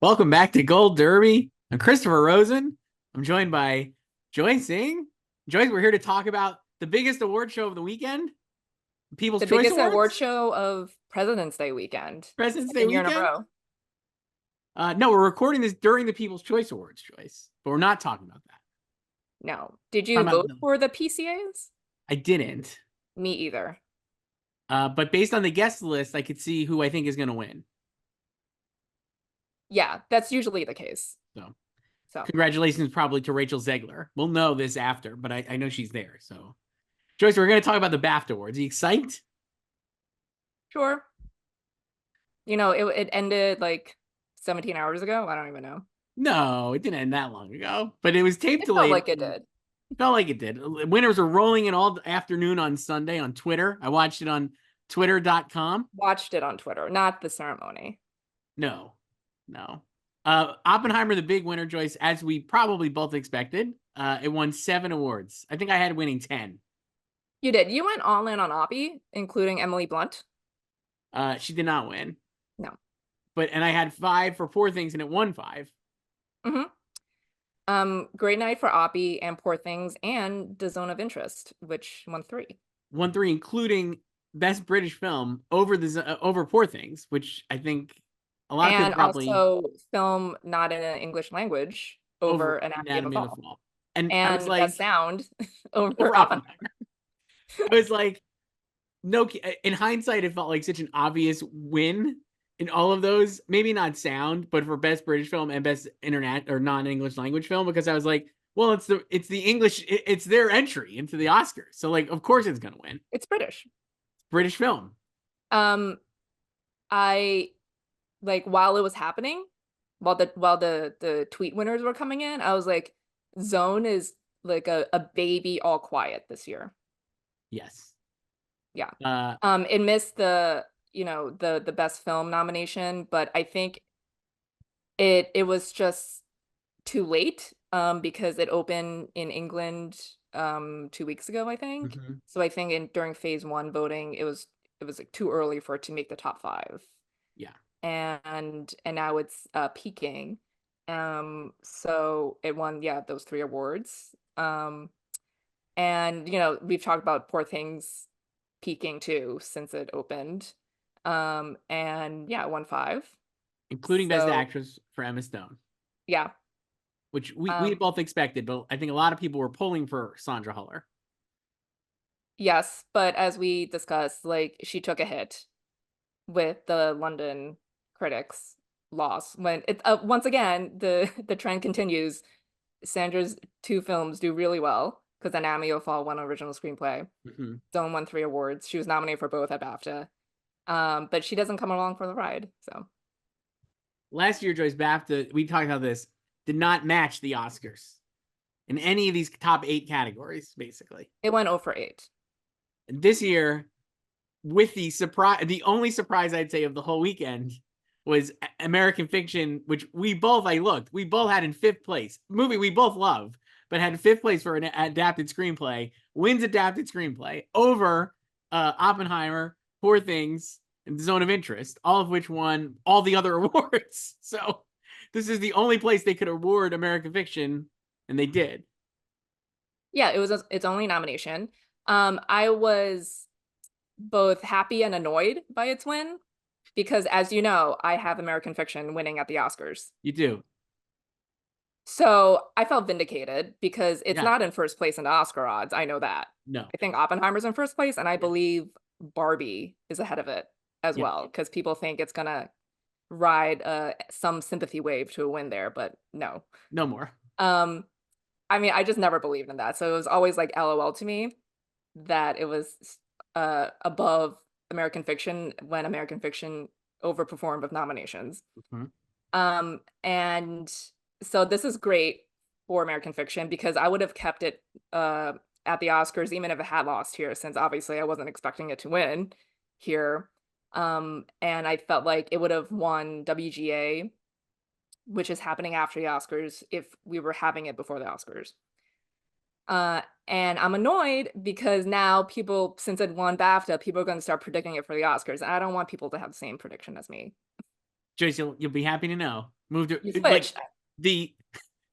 Welcome back to Gold Derby. I'm Christopher Rosen. I'm joined by Joyce Singh. Joyce, we're here to talk about the biggest award show of the weekend, People's The Choice biggest Awards. award show of President's Day weekend. President's Day Second year in a weekend? row. No, we're recording this during the People's Choice Awards, Joyce, but we're not talking about that. No. Did you vote for the PCAs? I didn't. Me either. But based on the guest list, I could see who I think is going to win. Yeah, that's usually the case. So congratulations probably to Rachel Zegler. We'll know this after, but I know she's there. So, Joyce, we're going to talk about the BAFTA Awards. Are you excited? Sure. You know, it ended like 17 hours ago. I don't even know. No, it didn't end that long ago, but it was tape delayed. Felt like it did. Felt like it did. Winners were rolling in all afternoon on Sunday on Twitter. I watched it on twitter.com. Watched it on Twitter, not the ceremony. No. Oppenheimer, the big winner, Joyce, as we probably both expected. It won 7 awards. I think I had winning 10. You did. You went all in on Oppie, including Emily Blunt. She did not win. No. And I had 5 for Poor Things, and it won 5. Great night for Oppie and Poor Things and The Zone of Interest, which won 3. Won 3, including Best British Film over Poor Things, which I think a lot of people probably. And also film not in an English language over Anatomy of a Fall. And I was like, Best Sound over Oppenheimer. I was like, no. In hindsight, it felt like such an obvious win in all of those. Maybe not sound, but for Best British Film and Best Internet or non-English language film, because I was like, well, it's the English. It's their entry into the Oscars, so like, of course, it's gonna win. It's British film. I like while it was happening, while the tweet winners were coming in, I was like, Zone is like a baby all quiet this year. Yes. Yeah. It missed the best film nomination, but I think it was just too late because it opened in England 2 weeks ago, I think. So I think during phase 1 voting, it was like too early for it to make the top 5. Yeah. And now it's peaking. So it won, those 3 awards. And we've talked about Poor Things peaking too since it opened. And it won 5. Including Best Actress for Emma Stone. Yeah. Which we both expected, but I think a lot of people were pulling for Sandra Hüller. Yes, but as we discussed, like, she took a hit with the London critics' loss. When it once again the trend continues. Sandra's 2 films do really well because Anatomy of a Fall won original screenplay. Zone won 3 awards. She was nominated for both at BAFTA, but she doesn't come along for the ride. So last year, Joyce, BAFTA, we talked about this, did not match the Oscars in any of these top 8 categories. Basically, it went 0 for 8. And this year, with the only surprise I'd say of the whole weekend was American Fiction, which we both had in 5th place. Movie we both love, but had 5th place for an adapted screenplay. Wins adapted screenplay over Oppenheimer, Poor Things, and The Zone of Interest, all of which won all the other awards. So this is the only place they could award American Fiction, and they did. Yeah, it was its only nomination. I was both happy and annoyed by its win because, as you know, I have American Fiction winning at the Oscars. You do. So I felt vindicated because it's not in first place in the Oscar odds. I know that. No. I think Oppenheimer's in first place, and I believe Barbie is ahead of it as well, because people think it's going to ride some sympathy wave to a win there, but no. No more. I mean, I just never believed in that. So it was always like LOL to me that it was above American Fiction when American Fiction overperformed with nominations. And so this is great for American Fiction because I would have kept it at the Oscars even if it had lost here, since obviously I wasn't expecting it to win here. And I felt like it would have won WGA, which is happening after the Oscars, if we were having it before the Oscars. And I'm annoyed because now people, since it won BAFTA, people are going to start predicting it for the Oscars. And I don't want people to have the same prediction as me. Joyce, you'll be happy to know moved You it like switched. the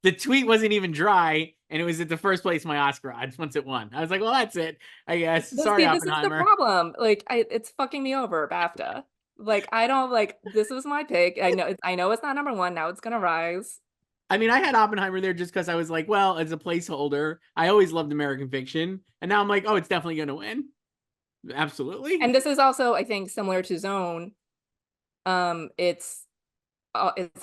the tweet wasn't even dry, and it was at the first place my Oscar odds once it won. I was like, well, that's it, I guess. Sorry, See, this is the Oppenheimer. problem. Like, it's fucking me over, BAFTA. Like, I don't like this was my pick. I know it's not number one. Now it's gonna rise. I mean, I had Oppenheimer there just because I was like, well, as a placeholder, I always loved American Fiction, and now I'm like, oh, it's definitely going to win. And Absolutely. this is also, I think, similar to Zone. It's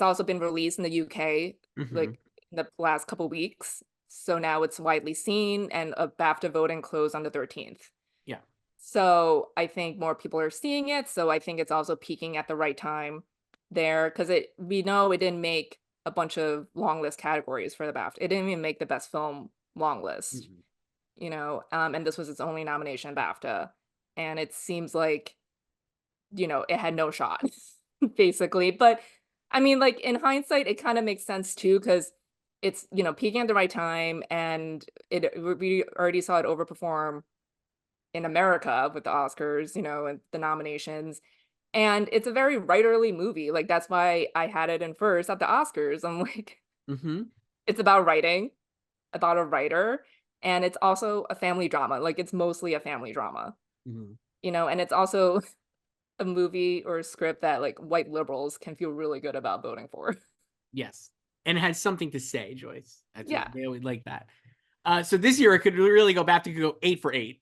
also been released in the UK Hmm. like in the last couple weeks. So now it's widely seen, and a BAFTA voting closed on the 13th. Yeah. So I think more people are seeing it. So I think it's also peaking at the right time there because we know it didn't make a bunch of long list categories for the BAFTA. It didn't even make the best film long list, Hmm. and this was its only nomination BAFTA. And it seems like, it had no shot, basically. But I mean, like in hindsight, it kind of makes sense too, because it's, peaking at the right time, and we already saw it overperform in America with the Oscars, and the nominations. And it's a very writerly movie. Like that's why I had it in first at the Oscars. I'm like, Hmm. it's about writing, about a writer, and it's also a family drama. Like it's mostly a family drama, Hmm. and it's also a movie or a script that like white liberals can feel really good about voting for. Yes. And it has something to say, Joyce. That's Yeah. they always like that. So this year it could really go back to go 8 for 8.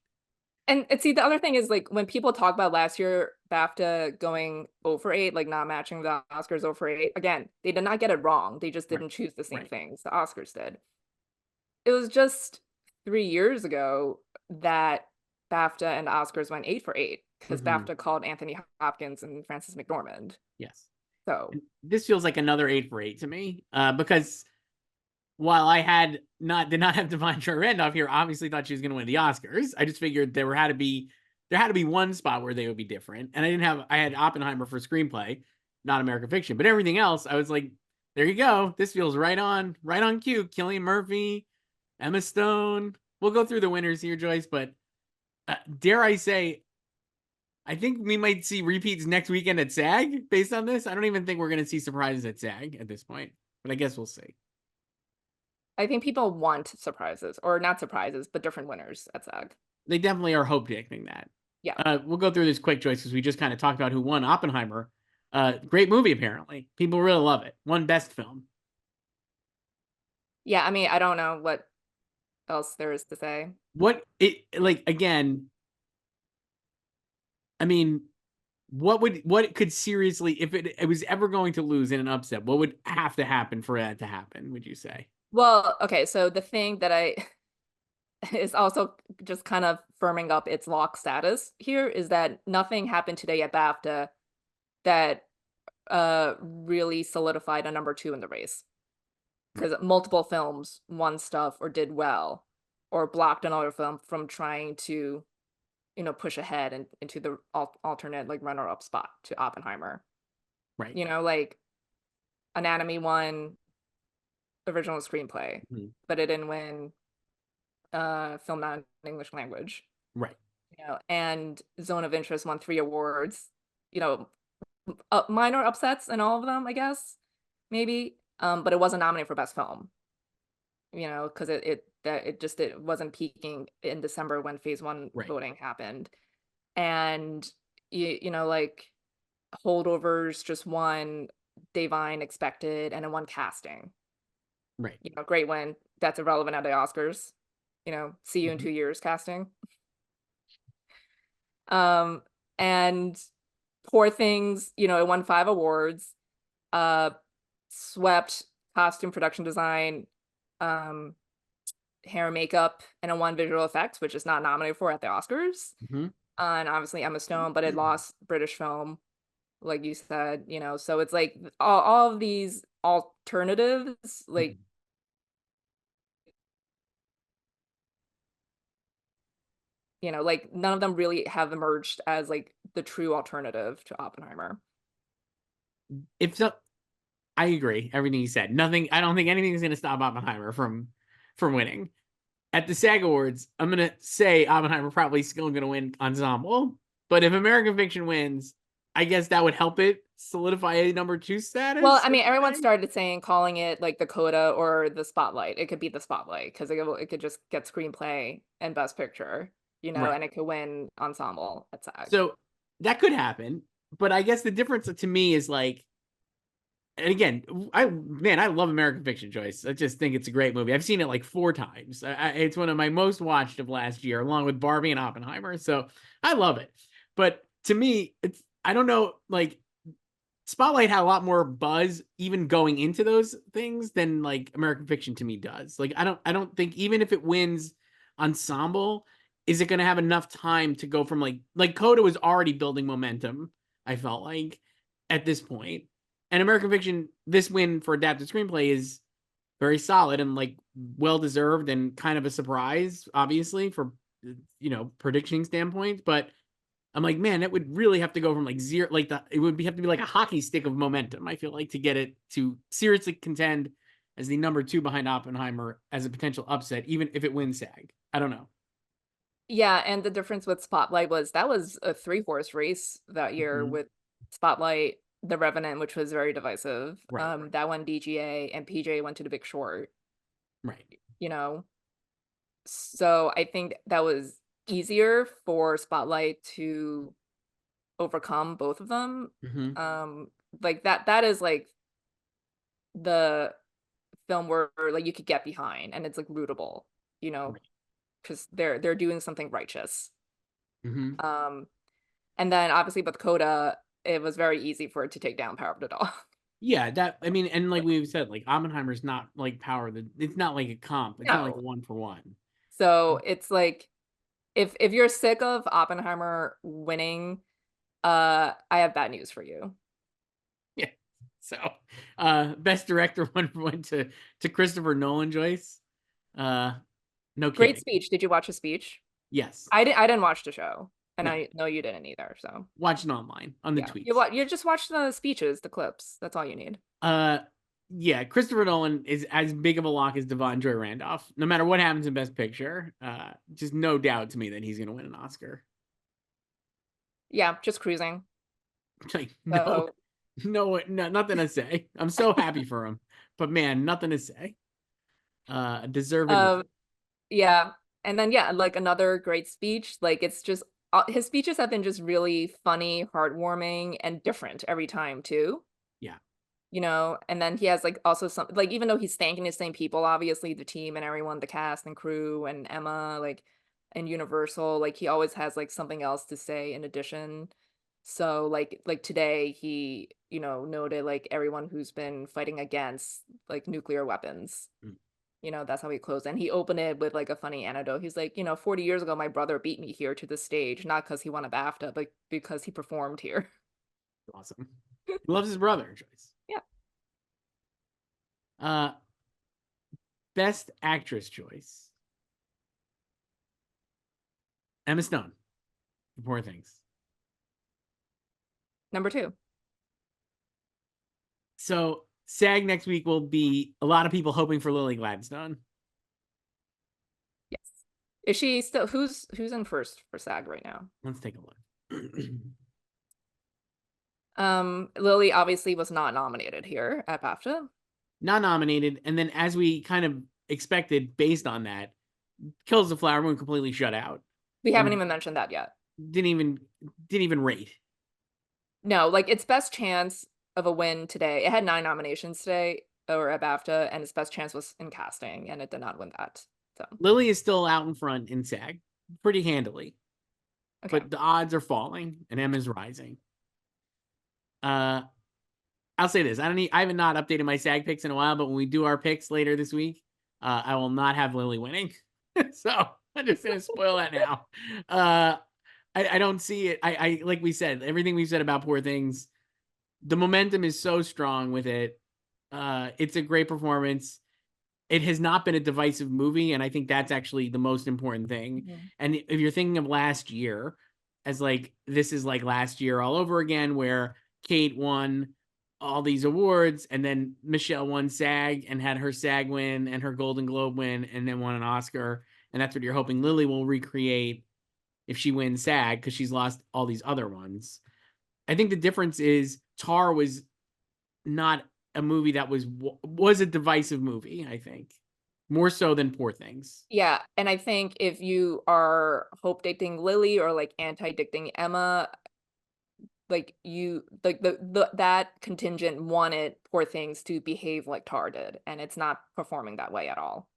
And see, the other thing is like when people talk about last year BAFTA going 0 for 8, like not matching the Oscars 0 for 8, again, they did not get it wrong. They just Right. didn't choose the same Right. things the Oscars did. It was just 3 years ago that BAFTA and the Oscars went 8 for 8 because Hmm. BAFTA called Anthony Hopkins and Frances McDormand. Yes. So And this feels like another 8 for 8 to me, because while I did not have Divine Randolph here, obviously thought she was going to win the Oscars. I just figured there had to be one spot where they would be different, and I had Oppenheimer for screenplay, not American Fiction, but everything else I was like, there you go. This feels right on cue. Cillian Murphy, Emma Stone. We'll go through the winners here, Joyce, but dare I say, I think we might see repeats next weekend at SAG based on this. I don't even think we're going to see surprises at SAG at this point, but I guess we'll see. I think people want surprises, or not surprises, but different winners at SAG. They definitely are hope predicting that. Yeah. We'll go through this quick, Joyce, because we just kind of talked about who won Oppenheimer. Great movie, apparently. People really love it. Won best film. Yeah, I mean, I don't know what else there is to say. What it like again? I mean, what could seriously, if it was ever going to lose in an upset, what would have to happen for that to happen? Would you say? Well, okay, so the thing that I is also just kind of firming up its lock status here is that nothing happened today at BAFTA that really solidified a number two in the race. Right. Because multiple films won stuff or did well or blocked another film from trying to, push ahead and into the alternate like runner-up spot to Oppenheimer. Right. Like Anatomy won original screenplay, Mhm. but it didn't win film not English language. Right. And Zone of Interest won 3 awards. You know, minor upsets in all of them, I guess, maybe. But it wasn't nominated for best film. Because it wasn't peaking in December when phase one Right. voting happened, and like Holdovers just won Davine Expected, and it won casting. Right. Great win. That's irrelevant at the Oscars. See you in Mhm. 2 years casting. Um, and Poor Things, it won 5 awards, uh, swept costume production design, um, hair and makeup, and it won visual effects, which is not nominated for at the Oscars. Mhm. And obviously Emma Stone, but it lost British film, like you said, so it's like all of these alternatives, like, Mhm. like none of them really have emerged as like the true alternative to Oppenheimer. If so, I agree. Everything you said. Nothing. I don't think anything is going to stop Oppenheimer from winning. At the SAG Awards, I'm going to say Oppenheimer probably still going to win ensemble. But if American Fiction wins, I guess that would help it solidify a number 2 Well, status? I in mean, a everyone way? started calling it like the coda or the spotlight. It could be the spotlight because it could just get screenplay and best picture, Right. and it could win ensemble at SAG. So that could happen, but I guess the difference to me is like, and again, I love American Fiction, Joyce. I just think it's a great movie. I've seen it like 4 times. It's one of my most watched of last year, along with Barbie and Oppenheimer. So I love it. But to me, it's I don't know, like Spotlight had a lot more buzz even going into those things than like American Fiction to me does. Like I don't think even if it wins ensemble, is it going to have enough time to go from like Coda was already building momentum, I felt like at this point. And American Fiction, this win for adapted screenplay is very solid and like well deserved and kind of a surprise, obviously, for predicting standpoint. But I'm like, man, that would really have to go from like zero, like it would have to be like a hockey stick of momentum. I feel like to get it to seriously contend as the number 2 behind Oppenheimer as a potential upset, even if it wins SAG. I don't know. Yeah, and the difference with Spotlight was that was a three-horse race that year Mhm. with Spotlight, The Revenant, which was very divisive. Right, That one DGA and PJ went to The Big Short, right. you know. So I think that was easier for Spotlight to overcome both of them. Hmm. Like that is like the film where like you could get behind and it's like rootable, you know, Right. because they're doing something righteous. Hmm. Um, and then obviously with Coda, it was very easy for it to take down Power of the Dog. Yeah, that I mean, and like we've said, like Oppenheimer's not like Power. It's not like a comp. It's not like a No. 1-for-1. So it's like if you're sick of Oppenheimer winning, I have bad news for you. Yeah. So, best director went to Christopher Nolan, Joyce. Uh, no Great kidding. speech. Did you watch the speech? Yes. I didn't watch the show, and No. I know you didn't either. So Watch it online on the yeah, tweets. you just watch the speeches, the clips. That's all you need. Uh, yeah, Christopher Nolan is as big of a lock as Devon Joy Randolph. No matter what happens in Best Picture, just no doubt to me that he's going to win an Oscar. Yeah, just cruising. Like So no, nothing to say. I'm so happy for him, but man, nothing to say. A deserved win. um yeah, and then yeah, like another great speech. Like it's just his speeches have been just really funny, heartwarming, and different every time too. Yeah. And then he has like also some like even though he's thanking the same people, obviously the team and everyone, the cast and crew and Emma, like and Universal, like he always has like something else to say in addition. So like today he, noted like everyone who's been fighting against like nuclear weapons. Mm, That's how he closed. And he opened it with like a funny anecdote. He's like, 40 years ago, my brother beat me here to the stage, not because he won a BAFTA, but because he performed here. awesome. He loves his brother, Joyce. Yeah. Uh, best actress choice. Emma Stone. For Poor Things. Number two. So SAG next week will be a lot of people hoping for Lily Gladstone. Yes. Is she still who's in first for SAG right now? Let's take a look. Lily obviously was not nominated here at BAFTA. Not nominated, and then as we kind of expected, based on that, Kills the Flower Moon completely shut out We haven't and even mentioned that yet. didn't even rate. No, like its best chance of a win today. It had 9 nominations today or at BAFTA, and its best chance was in casting, and it did not win that. So Lily is still out in front in SAG pretty handily, okay. but the odds are falling and Emma's rising. Uh, I'll say this: I haven't not updated my SAG picks in a while, but when we do our picks later this week, I will not have Lily winning. So I'm just gonna spoil that now. I don't see it. I like we said, everything we've said about Poor Things, the momentum is so strong with it. It's a great performance. It has not been a divisive movie, and I think that's actually the most important thing. Mhm. And if you're thinking of last year as like this is like last year all over again, where Kate won all these awards, and then Michelle won SAG and had her SAG win and her Golden Globe win, and then won an Oscar. And that's what you're hoping Lily will recreate if she wins SAG because she's lost all these other ones. I think the difference is Tar was not a movie that was a divisive movie, I think. More so than Poor Things. Yeah, and I think if you are hope dicting Lily or like anti-dicting Emma, like you like the that contingent wanted Poor Things to behave like Tar did, and it's not performing that way at all.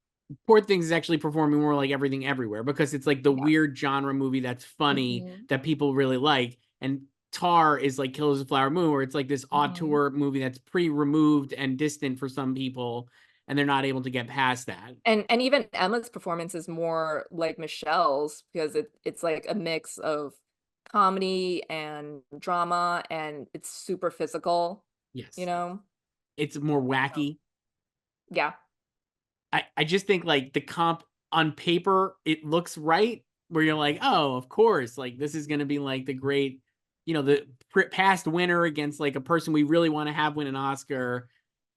Poor Things is actually performing more like Everything Everywhere because it's like the Yeah. weird genre movie that's funny Mhm. that people really like. And Tar is like Killers of the Flower Moon, where it's like this Mhm. auteur movie that's pretty removed and distant for some people, and they're not able to get past that. And even Emma's performance is more like Michelle's because it's like a mix of comedy and drama and it's super physical, you Yes. know? It's more Oh. wacky. Yeah. I just think like the comp on paper, it looks right, where you're like, oh, of course, like this is gonna be like the great, the past winner against like a person we really want to have win an Oscar,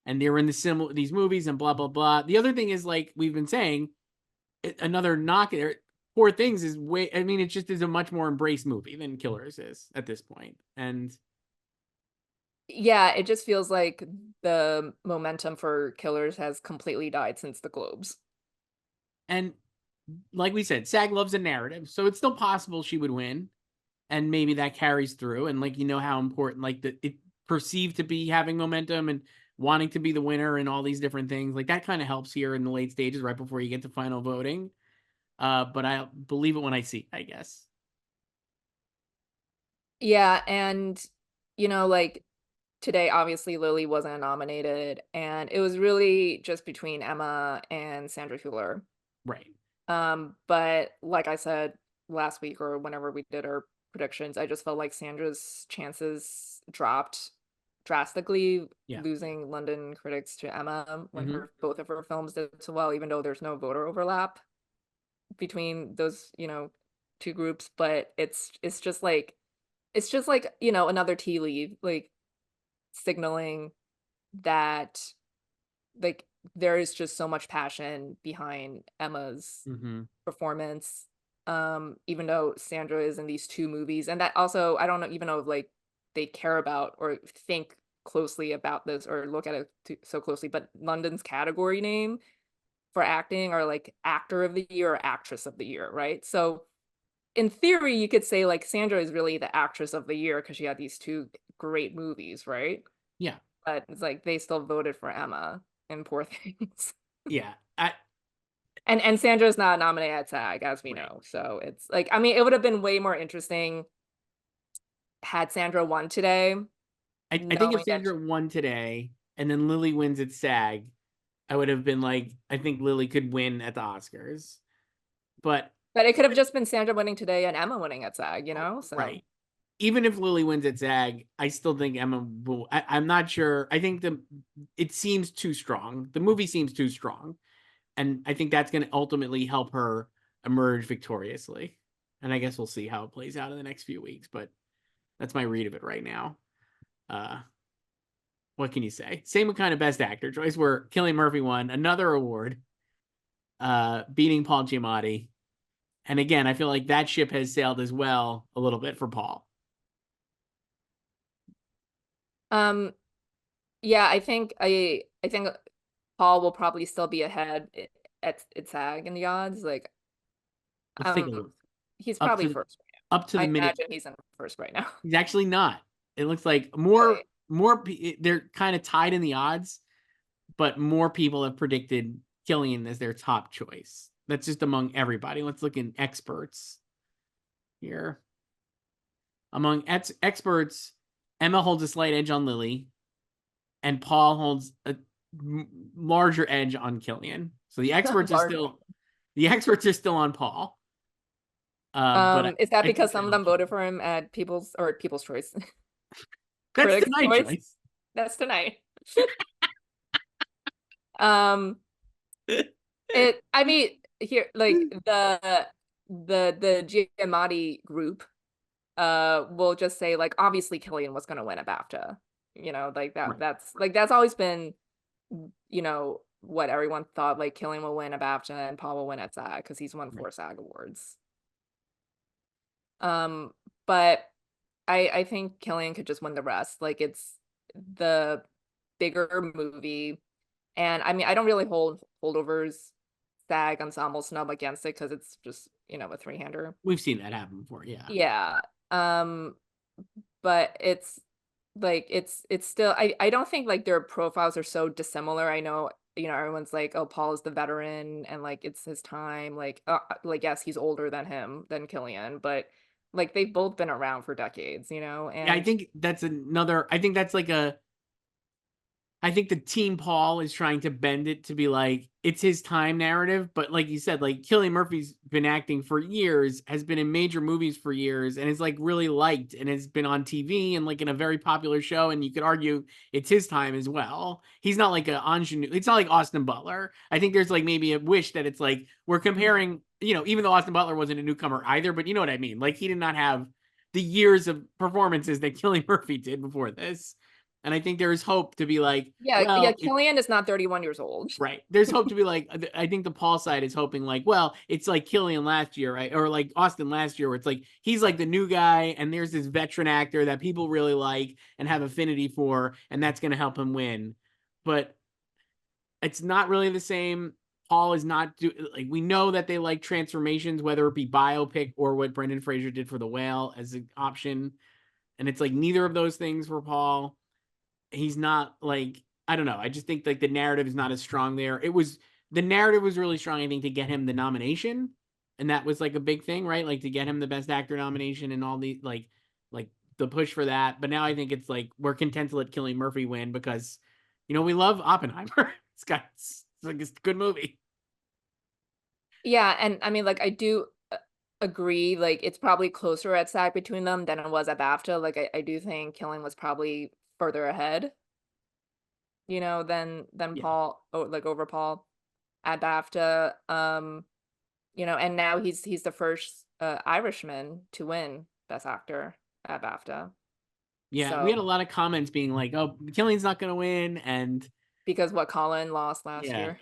and they're in these movies and blah blah blah. The other thing is like we've been saying, another knock there. Poor Things is way. I mean, it just is a much more embraced movie than Killers is at this point, and Yeah, it just feels like the momentum for Killers has completely died since the Globes. and like we said, SAG loves a narrative, so it's still possible she would win, and maybe that carries through. And like how important like it perceived to be having momentum and wanting to be the winner and all these different things like that kind of helps here in the late stages right before you get to final voting. But I believe it when I see it, I guess. Yeah, and like today obviously Lily wasn't nominated and it was really just between Emma and Sandra Hüller. Right. But like I said last week or whenever we did our predictions, I just felt like Sandra's chances dropped drastically, Yeah. losing London critics to Emma when Mm-hmm. her both of her films did so well, even though there's no voter overlap between those, two groups. But it's just like, another tea leaf, like signaling that like there is just so much passion behind Emma's Mm-hmm. performance. Even though Sandra is in these two movies, and that also I don't know even know if like they care about or think closely about this or look at it so closely, but London's category name for acting are like actor of the year or actress of the year, right? So in theory, you could say like Sandra is really the actress of the year because she had these two great movies, right? Yeah. But it's like they still voted for Emma in Poor Things. Yeah. And Sandra's not nominated at SAG, as we Right. know. So it's like, I mean, it would have been way more interesting had Sandra won today, I think if knowing that, Sandra won today and then Lily wins at SAG, I would have been like, I think Lily could win at the Oscars. But but it could have just been Sandra winning today and Emma winning at SAG, So right. Even if Lily wins at SAG, I still think Emma will. I'm not sure. I think it seems too strong. The movie seems too strong, and I think that's going to ultimately help her emerge victoriously. And I guess we'll see how it plays out in the next few weeks. But that's my read of it right now. Uh, what can you say? Same kind of Best Actor, Joyce, where Cillian Murphy won another award, beating Paul Giamatti. And again, I feel like that ship has sailed as well a little bit for Paul. um, yeah, I think Paul will probably still be ahead at SAG in the odds. Like, Let's take a um, look. he's Up probably to first. up to I the minute. imagine he's in first right now. He's actually not. It looks like Really? they're kind of tied in the odds, but more people have predicted Killian as their top choice. That's just among everybody. Let's look in experts here. Among experts, Emma holds a slight edge on Lily, and Paul holds a larger edge on Killian. So Large. the experts are still on Paul. But Is that I think because some of that'll them voted change. for him at People's Choice? That's Critics' tonight, Choice? Joyce. That's tonight. Um, I mean, here, like the Giamatti group, will just say like obviously Killian was gonna win a BAFTA. Like that. Right. That's always been, what everyone thought. Like Killian will win a BAFTA and Paul will win at SAG because he's won Right. 4 SAG awards. Um, but I think Killian could just win the rest. Like, it's the bigger movie, and I mean, I don't really hold holdovers SAG ensemble snub against it because it's just, a three-hander. We've seen that happen before. Yeah. Yeah. Um, but it's like it's still I don't think like their profiles are so dissimilar. I know, everyone's like, oh, Paul is the veteran and like it's his time. Like yes, he's older than him, than Killian, but like they've both been around for decades, Yeah, I and think that's another. I think that's like a. I think the Team Paul is trying to bend it to be like it's his time narrative, but like you said, like Cillian Murphy's been acting for years, has been in major movies for years, and is like really liked and has been on TV and like in a very popular show. And you could argue it's his time as well. He's not like an ingenue. It's not like Austin Butler. I think there's like maybe a wish that it's like we're Mhm. comparing, even though Austin Butler wasn't a newcomer either, but you know what I mean? Like he did not have the years of performances that Cillian Murphy did before this. And I think there is hope to be like, Yeah, well, Killian is not 31 years old. right. There's hope to be like, I think the Paul side is hoping like, well, it's like Killian last year, right? Or like Austin last year, where it's like he's like the new guy, and there's this veteran actor that people really like and have affinity for, and that's going to help him win. But it's not really the same. Paul is not like we know that they like transformations, whether it be biopic or what Brendan Fraser did for The Whale as an option, and it's like neither of those things for Paul. He's not like I don't know. I just think like the narrative is not as strong there. The narrative was really strong, I think, to get him the nomination. And that was like a big thing, right? Like to get him the best actor nomination and all the like the push for that. But now I think it's like we're content to let Cillian Murphy win because we love Oppenheimer. It's like it's a good movie. Yeah, and I mean, like, I do agree, like, it's probably closer at SAG between them than it was at BAFTA. Like, I do think Killing was probably further ahead, than Yeah. Paul, like over Paul at BAFTA. And now he's the first Irishman to win Best Actor at BAFTA. Yeah. We So had a lot of comments being like, oh, Killian's not gonna win. And because what Colin lost last yeah. year,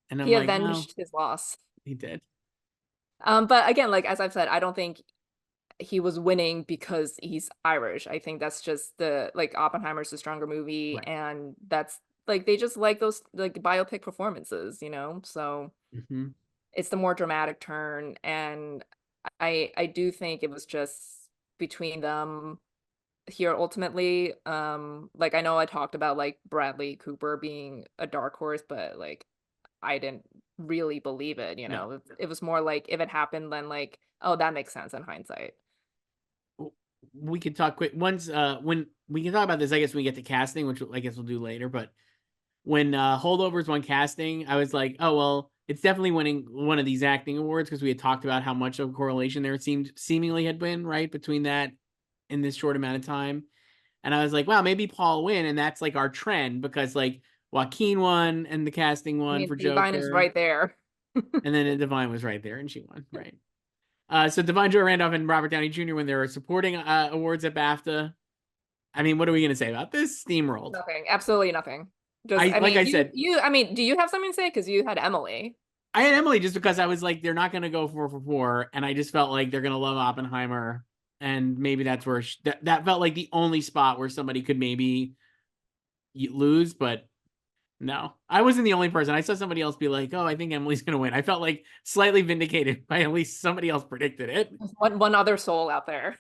And I'm he like, well, avenged his loss. he did. But again, like as I've said, I don't think he was winning because he's Irish. I think that's just the like Oppenheimer's the stronger movie, Right. and that's like they just like those like biopic performances. So Mm-hmm. it's the more dramatic turn, and I do think it was just between them here ultimately. Like I know I talked about like Bradley Cooper being a dark horse, but like I didn't really believe it. No. It was more like if it happened, then like, oh, that makes sense in hindsight. We can talk quick once when we can talk about this, I guess, when we get to casting, which I guess we'll do later. But when holdovers won casting, I was like, oh well, it's definitely winning one of these acting awards because we had talked about how much of a correlation there seemed seemingly had been right between that in this short amount of time. And I was like, wow, maybe Paul win, and that's like our trend because like Joaquin won and the casting I won mean, for Divine is Joker, right there. and then Divine was right there and she won, right? So Divine Joy Randolph and Robert Downey Jr. when they were supporting awards at BAFTA. I mean, what are we going to say about this? Steamrolled. Nothing, absolutely nothing. Just, I I like mean, I said, I mean, do you have something to say? Because you had Emily. I had Emily just because I was like, they're not going to go 4 for 4, and I just felt like they're going to love Oppenheimer, and maybe that's where that felt like the only spot where somebody could maybe lose, but no, I wasn't the only person. I saw somebody else be like, "Oh, I think Emily's going to win." I felt like slightly vindicated by at least somebody else predicted it. One other soul out there.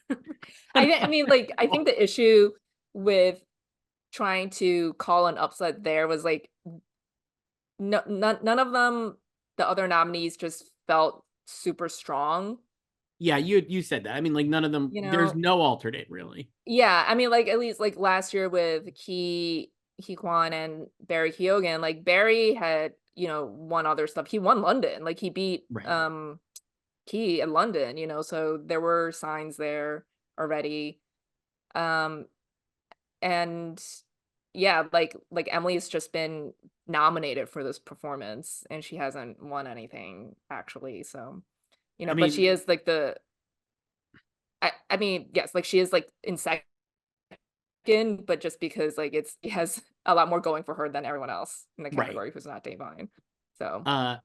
I mean, like, I think the issue with trying to call an upset there was like no, none of them, the other nominees just felt super strong, Yeah, you said that. I mean, like none of them. you There's know? no alternate really. Yeah, I mean, like, at least, like, last year with Ki Kwan and Barry Keoghan, like, Barry had, won other stuff. He won London, like, he beat, Right. Key in London, so there were signs there already. Um, and yeah, like, Emily's just been nominated for this performance, and she hasn't won anything, actually, so, I but she mean, is, like, I mean, yes, like, she is, like, in second, but just because like it has a lot more going for her than everyone else in the right. category who's not Da'Vine. So Uh,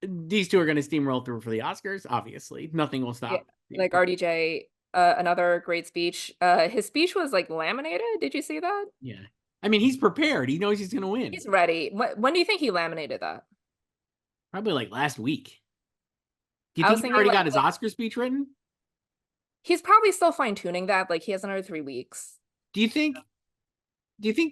these two are going to steamroll through for the Oscars. Obviously, nothing will yeah, stop. like RDJ, another great speech. His speech was like laminated. Did you see that? Yeah. I mean, he's prepared. He knows he's going to win. He's ready. When do you think he laminated that? Probably like last week. Do you I think was he thinking already like got his Oscar speech written? he's probably still fine-tuning that. Like he has another 3 weeks. Do you think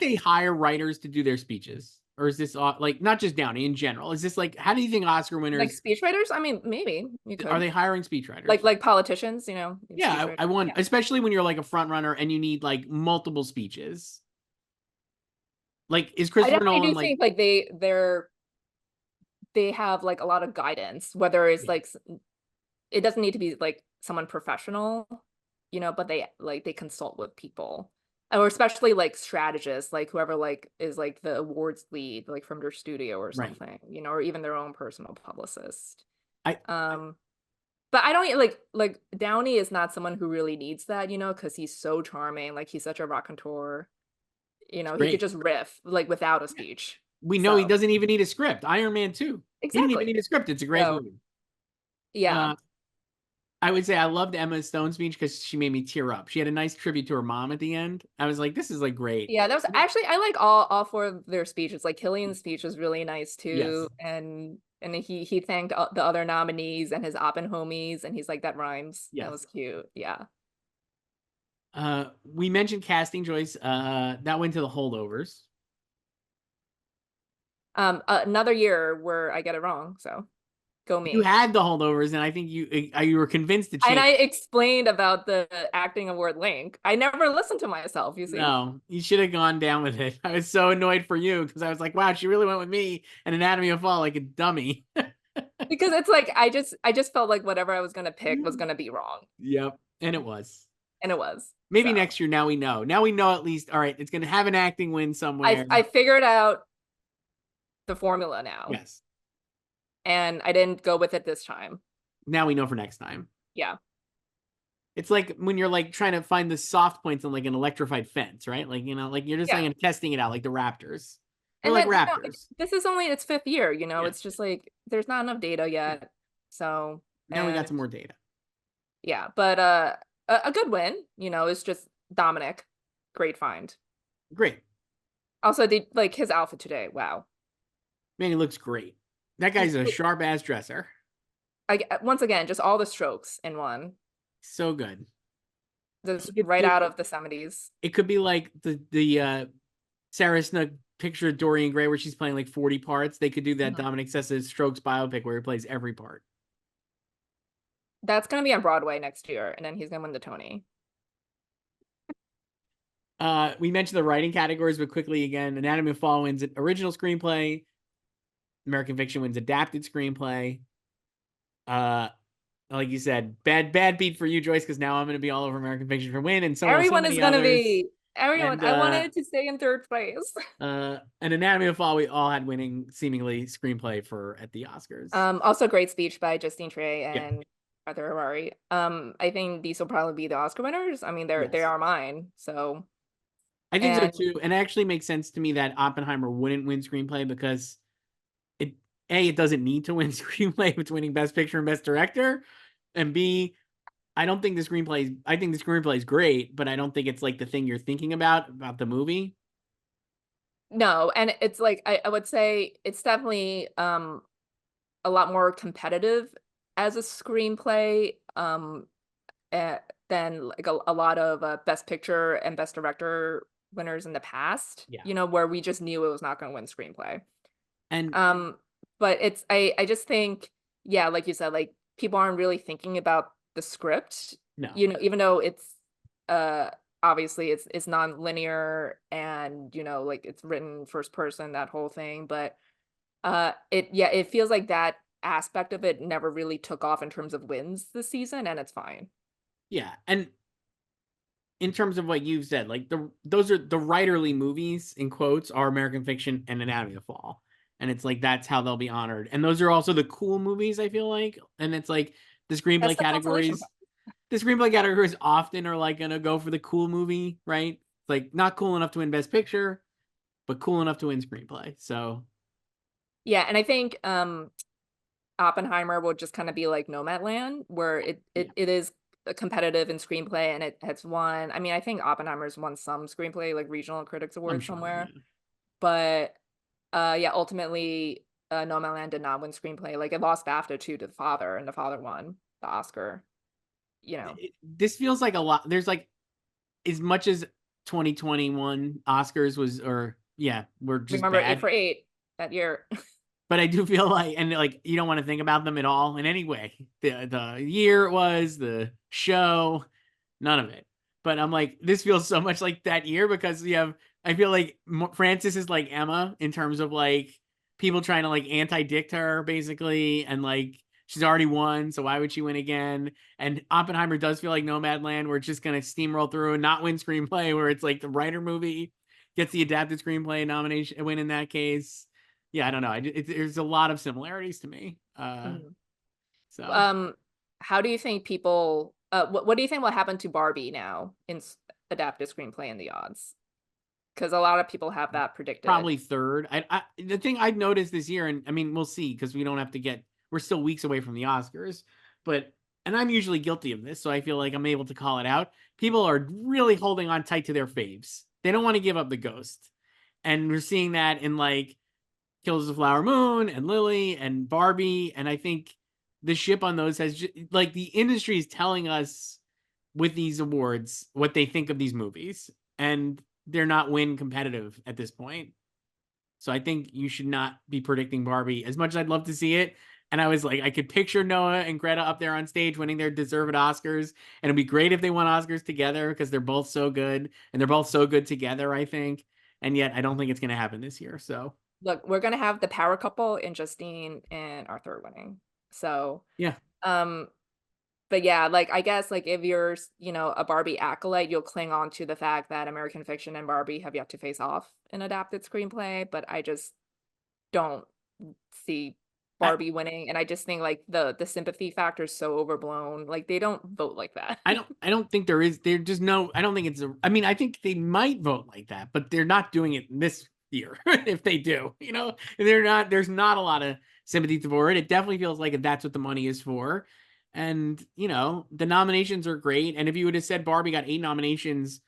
they hire writers to do their speeches? Or is this like not just Downey in general? Is this like how do you think Oscar Like winners speechwriters? I mean, maybe you are could. they hiring speechwriters? Like politicians, Yeah, speechwriters. I want Yeah. especially when you're like a front runner and you need like multiple speeches. Like is I Christopher definitely Nolan do like think like they have like a lot of guidance, whether it's yeah, like it doesn't need to be like someone professional, but they consult with people. Or especially like strategists, like whoever like is like the awards lead, like from their studio or right? something, or even their own personal publicist. I But I don't like Downey is not someone who really needs that, because he's so charming, like he's such a raconteur. it's He could great. just riff like without a Yeah. speech. We know he So doesn't even need a script. Iron Man 2. He didn't even exactly. need a script. It's a great So movie. yeah. Uh, I would say I loved Emma Stone's speech because she made me tear up. She had a nice tribute to her mom at the end. I was like, this is like great. Yeah, that was actually I like all four of their speeches. Like Killian's speech was really nice Yes. too, and he thanked the other nominees and his Oppenhomies, and he's like that rhymes. That Yes. was cute. Yeah. We mentioned casting, Joyce. That went to the holdovers. Another year where I get it wrong. So go You me. had the holdovers, and I think you were convinced to And change. I explained about the acting award link. I never listened to myself. You see. No, you should have gone down with it. I was so annoyed for you because I was like, wow, she really went with me and Anatomy of Fall like a dummy. Because it's like I just felt like whatever I was gonna pick was gonna be wrong, Yep, and it was. and it was. Maybe So next year. Now we know. Now we know at least. All right, it's going to have an acting win somewhere. I figured out the formula now, Yes. and I didn't go with it this time. Now we know for next time. Yeah. It's like when you're like trying to find the soft points on like an electrified fence, right? Like like you're just Yeah. like testing it out, like the Raptors. They're And like then, Raptors. this is only its fifth year, Yeah. it's just like there's not enough data Yeah. yet. So, Now we got and some more data. yeah, but a good win, is just Dominic. Great find. Great. Also, like his outfit today. Wow. Man, he looks great. That guy's a sharp ass dresser. Once again, just all the strokes in one. So good. Just He could right do out it. of the 70s. It could be like the Sarah Snook picture of Dorian Gray where she's playing like 40 parts. They could do that Mhm. Dominic Sessa Strokes biopic where he plays every part. That's gonna be on Broadway next year, and then he's gonna win the Tony. We mentioned the writing categories, but quickly again, Anatomy of Fall wins original screenplay. American Fiction wins adapted screenplay. Like you said, bad beat for you, Joyce, because now I'm going to be all over American Fiction for win, and so will so Everyone is many gonna others. be everyone. And I wanted to stay in third place. and Anatomy of Fall, we all had winning seemingly screenplay for at the Oscars. Also great speech by Justine Triet Yeah. and Arthur Harari. I think these will probably be the Oscar winners. I mean, they Yes. are mine. So I think and so too, and it actually makes sense to me that Oppenheimer wouldn't win screenplay because it doesn't need to win screenplay. It's winning Best Picture and Best Director, and B, I don't think the screenplay. I think the screenplay is great, but I don't think it's like the thing you're thinking about the movie. no, and it's like I would say it's definitely a lot more competitive as a screenplay than like a lot of Best Picture and Best Director winners in the past. Yeah. Where we just knew it was not going to win screenplay. And But I just think, yeah, like you said, like people aren't really thinking about the script, no, even though it's obviously it's non-linear and like it's written first person, that whole thing, but it feels like that aspect of it never really took off in terms of wins this season, and it's fine. yeah, and in terms of what you've said, like those are the writerly movies in quotes are American Fiction and Anatomy of Fall, and it's like that's how they'll be honored. And those are also the cool movies, I feel like, and it's like the That's screenplay the consolation categories. The screenplay categories often are like gonna go for the cool movie, right? Like not cool enough to win Best Picture, but cool enough to win screenplay. So Yeah, and I think Oppenheimer will just kind of be like Nomadland, where it is competitive in screenplay, and it has won. I mean, I think Oppenheimer's won some screenplay like regional critics I'm awards sure. somewhere, Yeah. but yeah, ultimately, Nomadland did not win screenplay. Like it lost BAFTA to The Father, and The Father won the Oscar. You know, This feels like a lot. There's like as much as 2021 Oscars was, or yeah, were just remember Eight bad. for Eight that year. But I do feel like, and like, you don't want to think about them at all in any way. The year it was, the show, none of it. But I'm like, this feels so much like that year because you have, I feel like Frances is like Emma in terms of like people trying to like anti-dict her basically. And like, she's already won. So why would she win again? And Oppenheimer does feel like Nomadland, where it's just going to steamroll through and not win screenplay, where it's like the writer movie gets the adapted screenplay nomination, win in that case. Yeah, I don't know. There's a lot of similarities to me. Mhm. So Um, how do you think people? What do you think will happen to Barbie now in adapted screenplay and the odds? Because a lot of people have that predicted. probably third. The thing I've noticed this year, and I mean, we'll see because we don't have to get. We're still weeks away from the Oscars, but and I'm usually guilty of this, so I feel like I'm able to call it out. People are really holding on tight to their faves. They don't want to give up the ghost, and we're seeing that in like Kills the Flower Moon and Lily and Barbie, and I think the ship on those has like the industry is telling us with these awards what they think of these movies, and they're not win competitive at this point. So I think you should not be predicting Barbie as much as I'd love to see it. And I was like, I could picture Noah and Greta up there on stage winning their deserved Oscars. And it'd be great if they won Oscars together because they're both so good and they're both so good together, I think. And yet I don't think it's going to happen this year. So Look, we're gonna have the power couple in Justine and Arthur winning. So, yeah, um, but yeah, like I guess like if you're, a Barbie acolyte, you'll cling on to the fact that American Fiction and Barbie have yet to face off in adapted screenplay, but I just don't see I, Barbie winning, and I just think like the sympathy factor is so overblown. Like they don't vote like that. I don't think there is. There just no. I don't think it's a. I mean, I think they might vote like that, but they're not doing it this year. If they do, they're not. There's not a lot of sympathy for it. It definitely feels like that's what the money is for. And the nominations are great. And if you would have said Barbie got 8 nominations,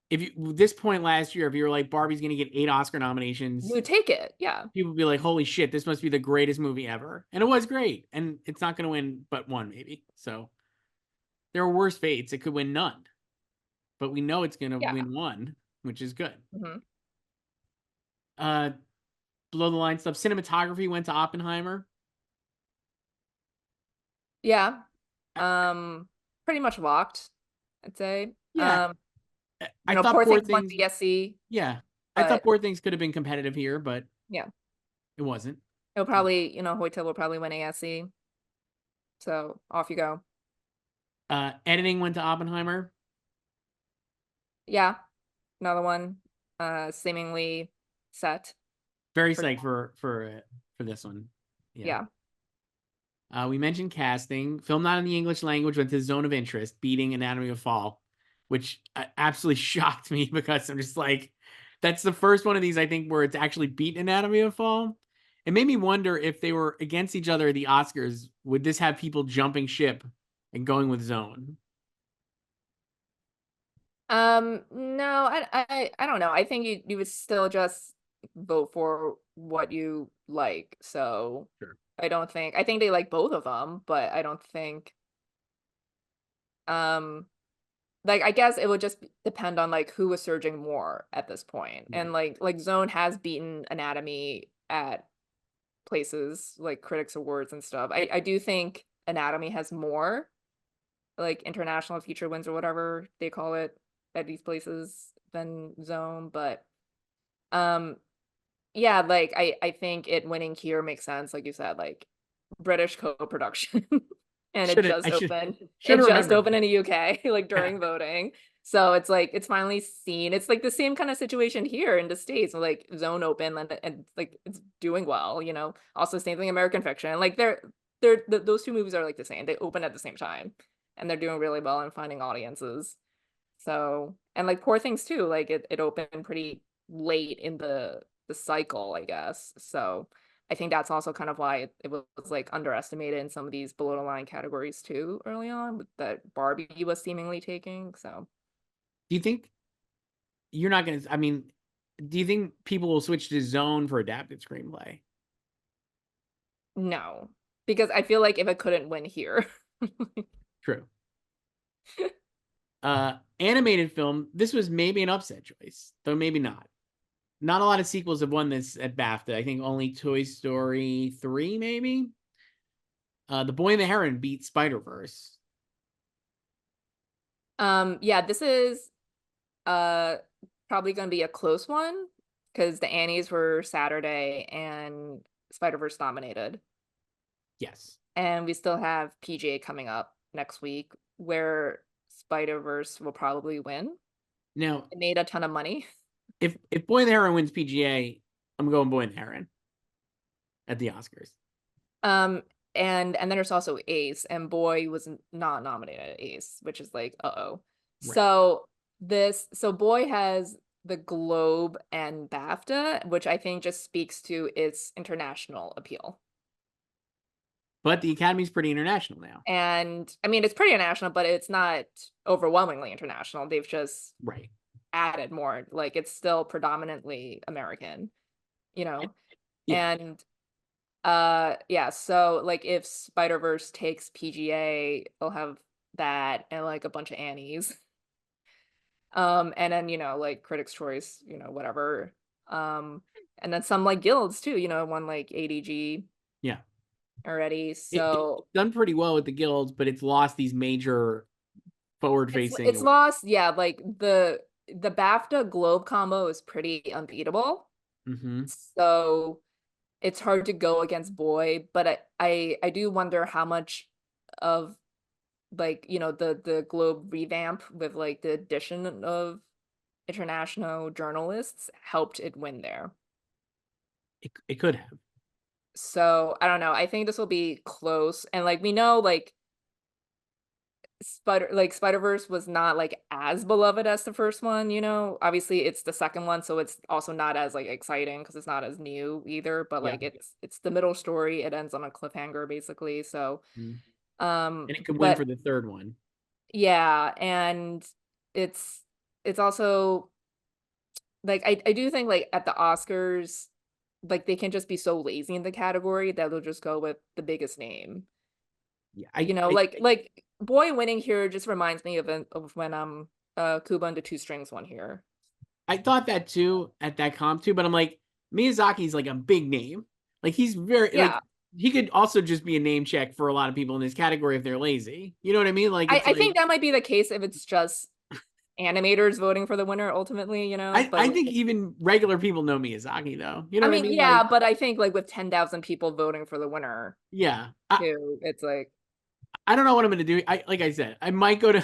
if you this point last year, if you were like Barbie's going to get 8 Oscar You nominations, would take it, yeah. people would be like, "Holy shit, this must be the greatest movie ever!" And it was great. And it's not going to win but one, maybe. So there are worse fates. It could win none, but we know it's going to Yeah. win one, which is good. Hmm. Uh, Below the line stuff. Cinematography went to Oppenheimer. Yeah. I, Pretty much locked, I'd say. yeah, I thought Poor Poor Things won Things. BSC, Yeah, I thought but Poor Things could have been competitive here, but yeah, it wasn't. it'll probably, Hoytel will probably win ASC. So off you go. Editing went to Oppenheimer. Yeah, another one, seemingly set. Very Pretty psyched for this one. Yeah. Yeah. We mentioned casting. Film not in the English language went to Zone of Interest, beating Anatomy of Fall, which absolutely shocked me because I'm just like, that's the first one of these I think where it's actually beat Anatomy of Fall. It made me wonder if they were against each other at the Oscars, would this have people jumping ship and going with Zone? No, I don't know. I think you would still just vote for what you like. So Sure. I think they like both of them, but I don't think um like I guess it would just depend on like who was surging more at this point. Right. And like Zone has beaten Anatomy at places like Critics Awards and stuff. I do think Anatomy has more like international feature wins or whatever they call it at these places than Zone, but um yeah, like I think it winning here makes sense, like you said, like British co-production. And Should I should it have just remembered opened that. in the UK like Yeah. during voting. So it's like it's finally seen. It's like the same kind of situation here in the States, like Zone open and like it's doing well, Also same thing American Fiction. Like those two movies are like the same. They open at the same time and they're doing really well and finding audiences. So, and like Poor Things too, like it opened pretty late in the cycle, I guess. So, I think that's also kind of why it was like underestimated in some of these below the line categories too early on that Barbie was seemingly taking. So Do you think you're not gonna? I mean, do you think people will switch to Zone for adapted screenplay? no, because I feel like if it couldn't win here. True. Animated film. This was maybe an upset choice, though maybe not. Not a lot of sequels have won this at BAFTA. I think only Toy Story 3, maybe. The Boy and the Heron beat Spider-Verse. Yeah, this is uh probably gonna be a close one because the Annies were Saturday and Spider-Verse nominated. Yes. And we still have PGA coming up next week where Spider-Verse will probably win. Now, It made a ton of money. if Boy and the Heron wins PGA, I'm going Boy and the Heron at the Oscars. And then there's also Ace, and Boy was not nominated at Ace, which is like, uh-oh. Right. So Boy has the Globe and BAFTA, which I think just speaks to its international appeal. But the Academy's pretty international now. And I mean, it's pretty international, but it's not overwhelmingly international. They've just Right. added more. Like it's still predominantly American, you know? Yeah. And yeah, so like if Spider-Verse takes PGA, they'll have that and like a bunch of Annies. And then, like Critics' Choice, whatever. And then some like guilds too, one like ADG Yeah. already. It's So done pretty well with the guilds, but it's lost these major forward-facing it's awards. lost, yeah, like the BAFTA Globe combo is pretty unbeatable. Mm-hmm. So it's hard to go against Boy, but I do wonder how much of like, the Globe revamp with like the addition of international journalists helped it win there. It could have. So I don't know. I think this will be close. And like we know like Spider-Verse was not like as beloved as the first one, Obviously it's the second one, so it's also not as like exciting because it's not as new either, but Yeah. like it's the middle story. It ends on a cliffhanger basically. So Mhm. um And it could win but for the third one. yeah, and it's also like I do think like at the Oscars, like they can just be so lazy in the category that they'll just go with the biggest name. Yeah. Like Boy winning here just reminds me of when Cuba and the Two Strings won here. I thought that too at that comp too, but I'm like, Miyazaki's like a big name. Like he's very Yeah. like he could also just be a name check for a lot of people in this category if they're lazy. You know what I mean? Like it's I like think that might be the case if it's just animators voting for the winner ultimately, but I think even regular people know Miyazaki though. You know I what I mean, mean? yeah, Like but I think like with 10,000 people voting for the winner yeah. too, it's like I don't know what I'm gonna do. I like I said, I might go to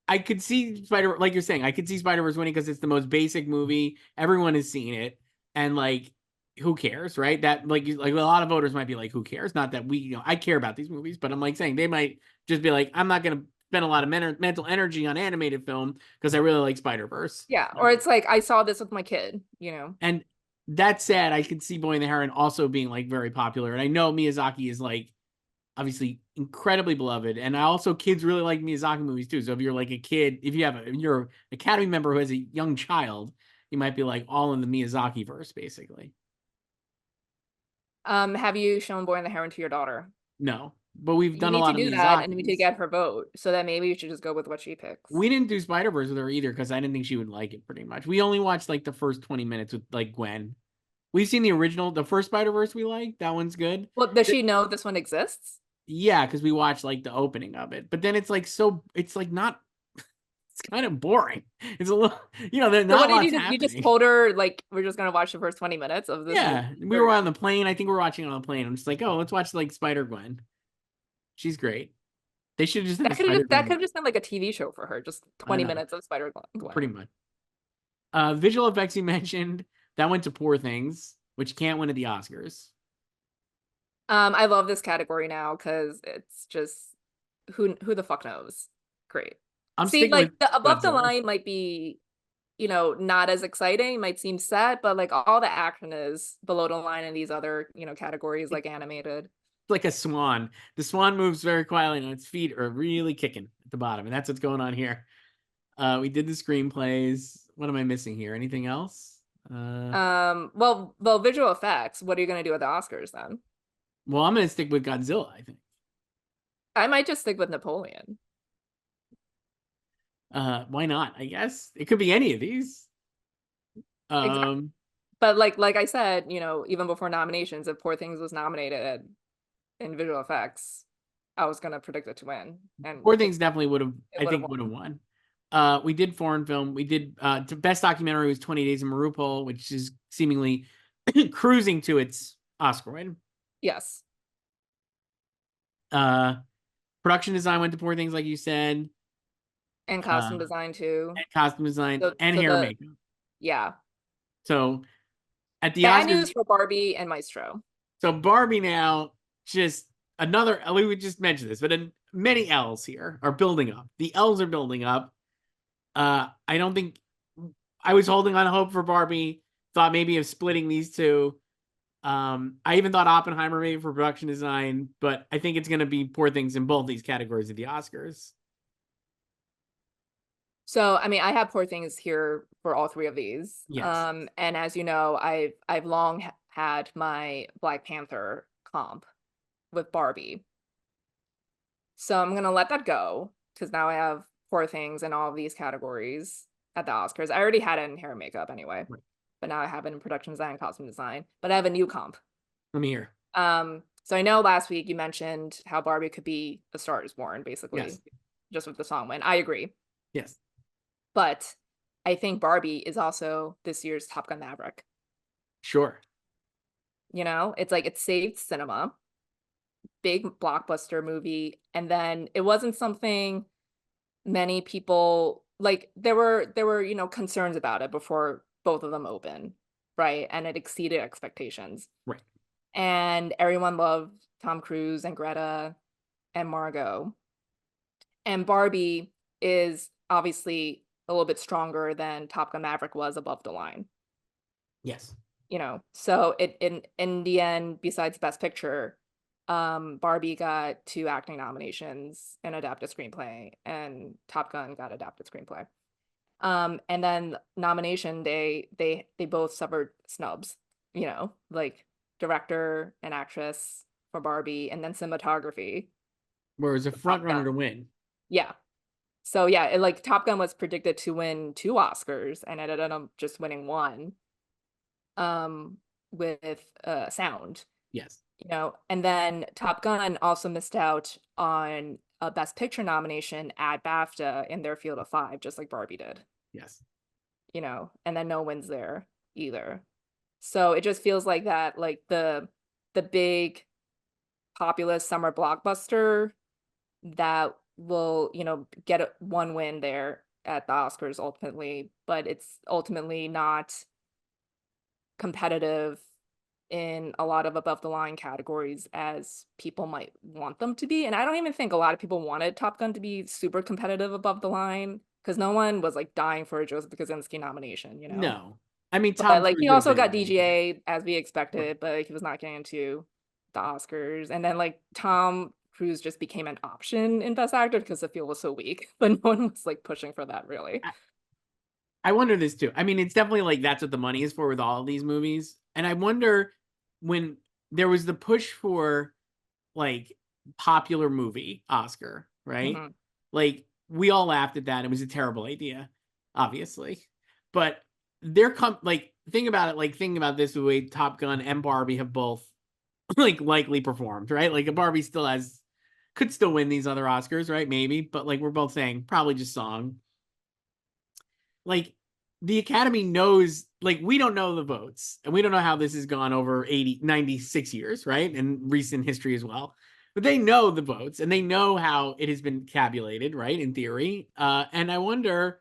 I could see Spider like you're saying, I could see Spider-Verse winning because it's the most basic movie. Everyone has seen it. And like who cares, right? That like a lot of voters might be like, who cares? Not that I care about these movies, but I'm like saying they might just be like, I'm not gonna spend a lot of mental energy on animated film because I really like Spider-Verse. yeah, or it's like I saw this with my kid. And that said, I could see Boy and the Heron also being like very popular. And I know Miyazaki is like obviously incredibly beloved. And I also kids really like Miyazaki movies too. So if you're like a kid, if you're an Academy member who has a young child, you might be like all in the Miyazaki verse, basically. Have you shown Boy and the Heron to your daughter? No, but we've You done a need to lot of do that and we need to Miyazaki's. get her vote so that maybe you should just go with what she picks. We didn't do Spider Verse with her either because I didn't think she would like it. Pretty much, we only watched like the first 20 minutes with like Gwen. We've seen the original, the first Spider Verse. We like that one's good. Well, does she know this one exists? Yeah, because we watched like the opening of it, but then it's like it's like not. It's kind of boring. It's a little, there's So not what a did you lot's just you just happening. told her like we're just gonna watch the first 20 minutes of this movie? Yeah, we were Or on the plane. I think we were watching on the plane. I'm just like, oh, let's watch like Spider Gwen. She's great. They should just have a Spider that Gwen could have movie. just been like a TV show for her, just I 20 know, minutes of pretty Gwen. much. Visual effects you mentioned that went to Poor Things, which can't win at the Oscars. I love this category now because it's just who the fuck knows? Great. I'm See, sticking like with the above the Godzilla. line might be you know, not as exciting, might seem sad, but like all the action is below the line in these other, you know, categories like animated. Like a swan. The swan moves very quietly and its feet are really kicking at the bottom, and that's what's going on here. We did the screenplays. What am I missing here? Anything else? Well, visual effects. What are you gonna do with the Oscars then? Well, I'm gonna stick with Godzilla, I think. I might just stick with Napoleon. Why not? I guess it could be any of these. Exactly. But like I said, you know, even before nominations, if Poor Things was nominated in visual effects, I was gonna predict it to win, and Poor Things definitely would have, it I would have think, would have won. We did foreign film. We did best documentary was 20 Days in Mariupol, which is seemingly cruising to its Oscar win. Yes. Production design went to Poor Things, like you said. And costume design too. And costume design and So hair and makeup. yeah. So at the Bad Oscars, news for Barbie and Maestro. so Barbie now just another. We would just mention this, but many L's here are building up. The L's are building up. I don't think I was holding on hope for Barbie. Thought maybe of splitting these two. I even thought Oppenheimer maybe for production design, but I think it's going to be Poor Things in both these categories of the Oscars. So, I mean, I have Poor Things here for all three of these. Yes. And as you know, I've long had my Black Panther comp with Barbie. So I'm gonna let that go because now I have Poor Things in all of these categories at the Oscars. I already had it in hair and makeup anyway, Right. but now I have it in production design, costume design. But I have a new comp. Let me hear. So I know last week you mentioned how Barbie could be A Star Is Born, basically, Yes. just with the song win. I agree. Yes. But I think Barbie is also this year's Top Gun Maverick. Sure. You know, it's like it saved cinema, big blockbuster movie, and then it wasn't something many people like there were, you know, concerns about it before both of them open, right? And it exceeded expectations. Right. And everyone loved Tom Cruise and Greta and Margot. And Barbie is obviously a little bit stronger than Top Gun Maverick was above the line. Yes. You know, so it in the end, besides Best Picture, Barbie got 2 acting nominations and adapted screenplay, and Top Gun got adapted screenplay. And then nomination day, they both suffered snubs, you know, like director and actress for Barbie, and then cinematography. Whereas a For front Top runner Gun. to win. Yeah. So yeah, it, like Top Gun was predicted to win 2 Oscars and it ended up just winning 1. With sound, Yes. you know, and then Top Gun also missed out on a Best Picture nomination at BAFTA in their field of 5, just like Barbie did, Yes. you know, and then no wins there either. So it just feels like that, like the big populist summer blockbuster that will, you know, get one win there at the Oscars ultimately, but it's ultimately not competitive in a lot of above the line categories as people might want them to be. And I don't even think a lot of people wanted Top Gun to be super competitive above the line because no one was like dying for a Joseph Kosinski nomination, you know. No. I mean, But Tom like Cruise he would have also been got ready. DGA as we Right. expected, but he was not getting into the Oscars. And then like Tom Cruise just became an option in Best Actor because the field was so weak, but no one was like pushing for that really. I wonder this too. I mean, it's definitely like that's what the money is for with all of these movies. And I wonder when there was the push for like popular movie Oscar, right? Mhm. Like we all laughed at that. It was a terrible idea, obviously. But there come like think about it, like thinking about this the way Top Gun and Barbie have both like likely performed, right? Like a Barbie still has could still win these other Oscars, right? Maybe, but like we're both saying, probably just song. Like the Academy knows, like we don't know the votes, and we don't know how this has gone over 96 years, right? And recent history as well. But they know the votes and they know how it has been tabulated, right? In theory. And I wonder,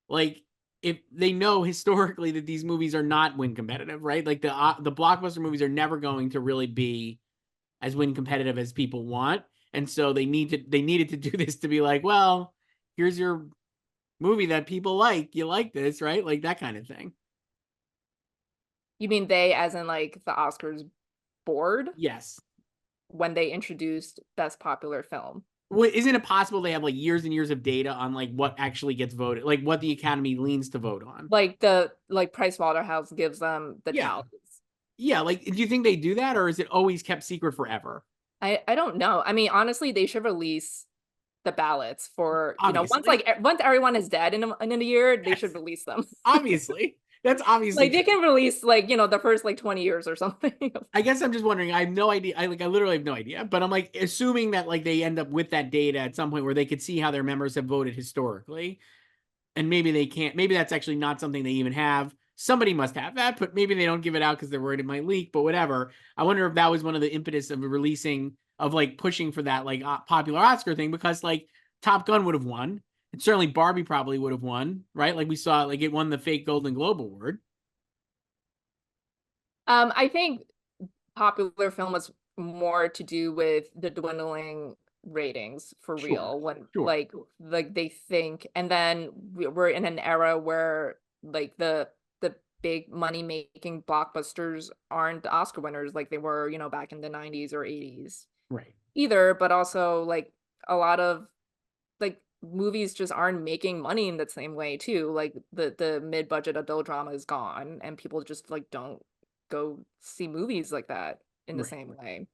like, if they know historically that these movies are not win competitive, right? Like the blockbuster movies are never going to really be as win competitive as people want. And so they needed to do this to be like, well, here's your movie that people like. You like this, right? Like that kind of thing. You mean they, as in like the Oscars board, Yes. when they introduced Best Popular Film? Isn't it possible they have like years and years of data on like what actually gets voted, like what the Academy leans to vote on? Like Price Waterhouse gives them the Yeah. tallies. Yeah. Like, do you think they do that, or is it always kept secret forever? I don't know. I mean, honestly, they should release the ballots for, Obviously. once everyone is dead in a year, they should Yes. release them. Obviously. That's obviously Like they true. can release like, the first like 20 years or something. I guess I'm just wondering. I have no idea. I literally have no idea. But I'm like assuming that like they end up with that data at some point where they could see how their members have voted historically, and maybe they can't. Maybe that's actually not something they even have. Somebody must have that, but maybe they don't give it out because they're worried it might leak. But whatever. I wonder if that was one of the impetus of releasing, of like pushing for that like popular Oscar thing, because like Top Gun would have won, and certainly Barbie probably would have won, right? Like we saw, like it won the fake Golden Globe award. I think popular film was more to do with the dwindling ratings for Sure, real when sure, like they think, and then we're in an era where like the big money making blockbusters aren't Oscar winners like they were, back in the 90s or 80s right, either, but also like a lot of like movies just aren't making money in the same way too. Like the mid-budget adult drama is gone and people just like don't go see movies like that in the right. same way.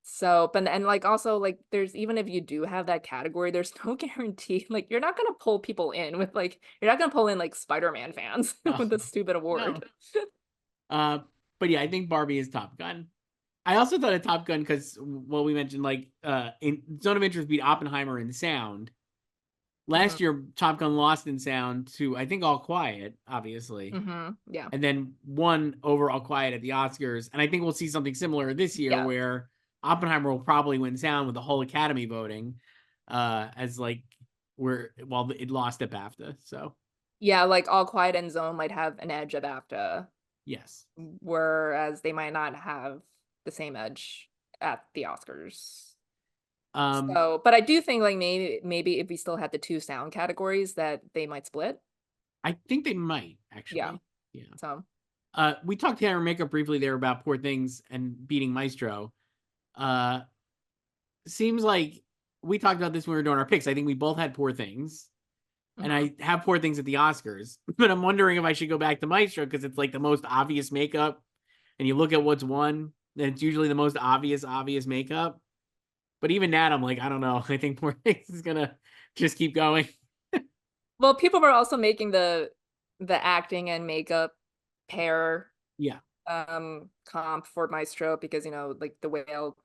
So, but and like also like there's, even if you do have that category, there's no guarantee. Like you're not gonna pull people in with like, you're not gonna pull in like Spider-Man fans No, with this stupid no. award. Uh, but yeah, I think Barbie is Top Gun. I also thought of Top Gun because, well, we mentioned like in Zone of Interest beat Oppenheimer in sound. Hmm. Last year, Top Gun lost in sound to, I think, All Quiet, obviously, Hmm. Yeah. and then won over All Quiet at the Oscars. And I think we'll see something similar this year Yeah. where Oppenheimer will probably win sound with the whole Academy voting, as like where, well, it lost at BAFTA. So Yeah, like All Quiet and Zone might have an edge at BAFTA, yes. whereas they might not have the same edge at the Oscars. Um, So, but I do think like maybe if we still had the two sound categories that they might split. I think they might Yeah. actually. Yeah. So, We talked to Aaron Makeup briefly there about Poor Things and beating Maestro. Uh, Seems like we talked about this when we were doing our picks. I think we both had Poor Things, and mhm. I have Poor Things at the Oscars. But I'm wondering if I should go back to Maestro because it's like the most obvious makeup, and you look at what's won, and it's usually the most obvious makeup. But even that, I'm like, I don't know. I think Poor Things is gonna just keep going. Well, people were also making the acting and makeup pair Yeah, comp for Maestro because like The Whale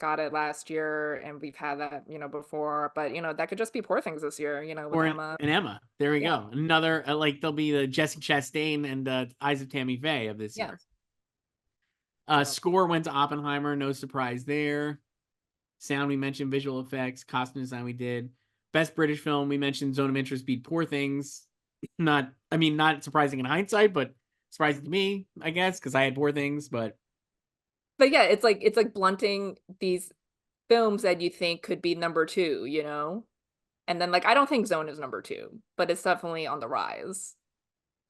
got it last year and we've had that before, but that could just be Poor Things this year, with or Emma. an Emma. There we Yeah. go. Another like there'll be the Jesse Chastain and Eyes of Tammy Faye of this Yeah. year. So Score went to Oppenheimer. No surprise there. Sound we mentioned, visual effects, costume design we did. Best British film we mentioned, Zone of Interest beat Poor Things. Not, I mean, not surprising in hindsight, but surprising to me, I guess, because I had Poor Things. But but yeah, it's like blunting these films that you think could be number two, and then like I don't think Zone is number two, but it's definitely on the rise.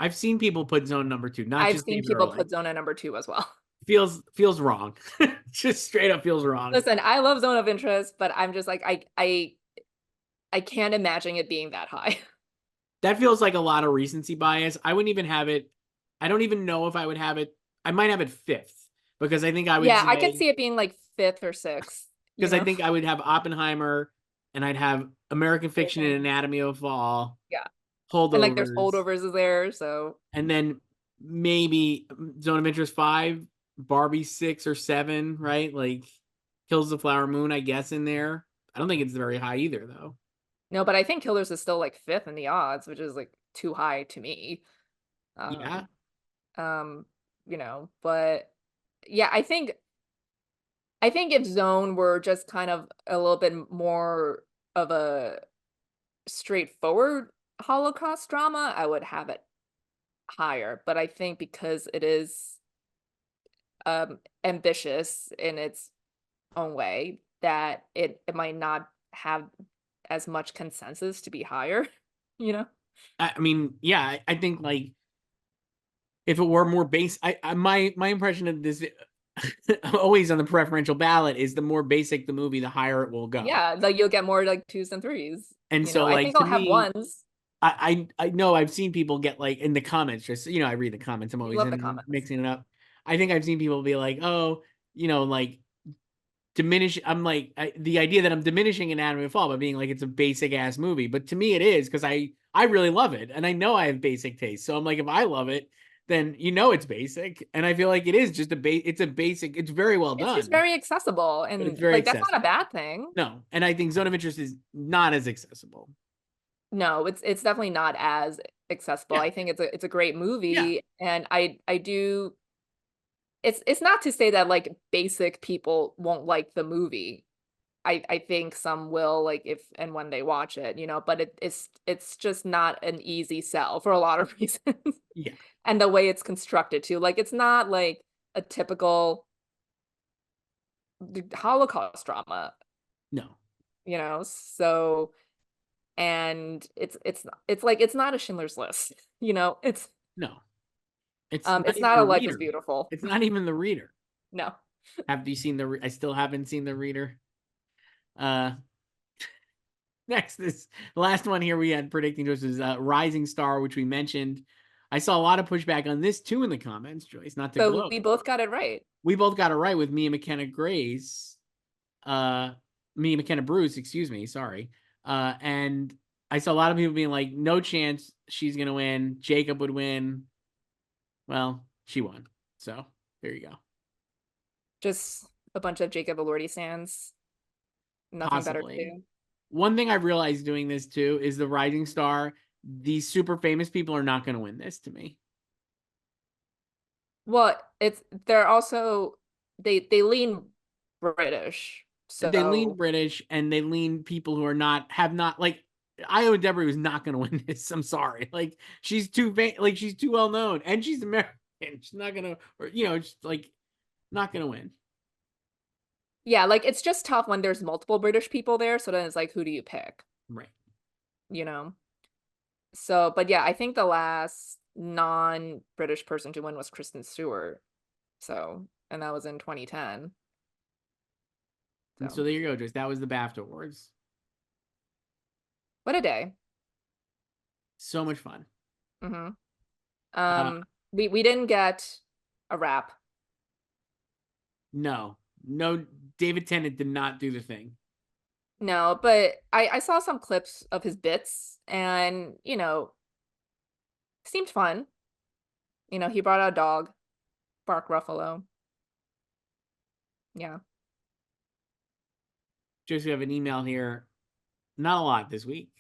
I've seen people put Zone number two, not I've just seen David people Ehrlich. put Zone at number two as well. Feels wrong. Just straight up feels wrong. Listen, I love Zone of Interest, but I'm just like I can't imagine it being that high. That feels like a lot of recency bias. I wouldn't even have it. I don't even know if I would have it. I might have it fifth because I think I would Yeah, I could say, see it being like fifth or sixth, because I think I would have Oppenheimer, and I'd have American Fiction and Rosen. Anatomy of a Fall, Yeah. And like there's Holdovers, holdovers is there, so and then maybe Zone of Interest 5, Barbie 6 or 7, right? Like Kills the Flower Moon, I guess, in there. I don't think it's very high either, though. no, but I think Killers is still like fifth in the odds, which is like too high to me. Yeah. Um, but yeah, I think if Zone were just kind of a little bit more of a straightforward Holocaust drama, I would have it higher. But I think because it is ambitious in its own way, that it might not have as much consensus to be higher. you know? I mean, yeah, I think like if it were more base, my impression of this always on the preferential ballot is the more basic the movie, the higher it will go. Yeah, like you'll get more like twos and threes. And You know, so I like think to I'll have me, ones. I know I've seen people get like in the comments, just I read the comments. I'm You always love the in comments. mixing it up. I think I've seen people be like, oh, like diminish. I'm like the idea that I'm diminishing Anatomy of Fall by being like it's a basic ass movie, but to me it is because I really love it and I know I have basic taste. So I'm like, if I love it, then it's basic, and I feel like it is just it's a basic. It's very well It's just done, very accessible, but it's and very like that's not a accessible. bad thing. No, and I think Zone of Interest is not as accessible. No, it's definitely not as accessible. Yeah, I think it's a great yeah, movie, and I do. It's not to say that like basic people won't like the movie. I think some will like if and when they watch it, but it's just not an easy sell for a lot of reasons. yeah. And the way it's constructed too. Like it's not like a typical Holocaust drama, No, so and it's like it's not a Schindler's List, it's no. It's not it's even not the a Life is reader. Beautiful. It's not even the reader. No. Have you seen the? I still haven't seen the reader. Uh, Next, this the last one here we had predicting to us is Rising Star, which we mentioned. I saw a lot of pushback on this too in the comments, Joyce. Not to So gloat, we both got it right. we both got it right with me and McKenna Grace. Uh, Me and McKenna Bruce, excuse me, sorry. And I saw a lot of people being like, "No chance, she's gonna win. Jacob would win." Well, she won, so there you go. Just a bunch of Jacob Elordi stands. Nothing better to Possibly. do. One thing I've realized doing this too is the Rising Star. These super famous people are not going to win this to me. Well, they're also they lean British. They lean So British and they lean people who are not have not like Io Debris was not going to win this. I'm sorry. Like she's too well known and she's American. She's not going to, or just like not going to win. yeah, like it's just tough when there's multiple British people there. So then it's like, who do you pick? Right. You know? So, but yeah, I think the last non-British person to win was Kristen Stewart. So, and that was in 2010. And So, so there you go, Joyce. That was the BAFTA Awards. what a day. So much fun. hmm Uh, we didn't get a wrap. no, no, David Tennant did not do the thing. No, but I saw some clips of his bits and, seemed fun. He brought out a dog, Bark Ruffalo. Yeah. Joyce, we have an email here. Not a lot this week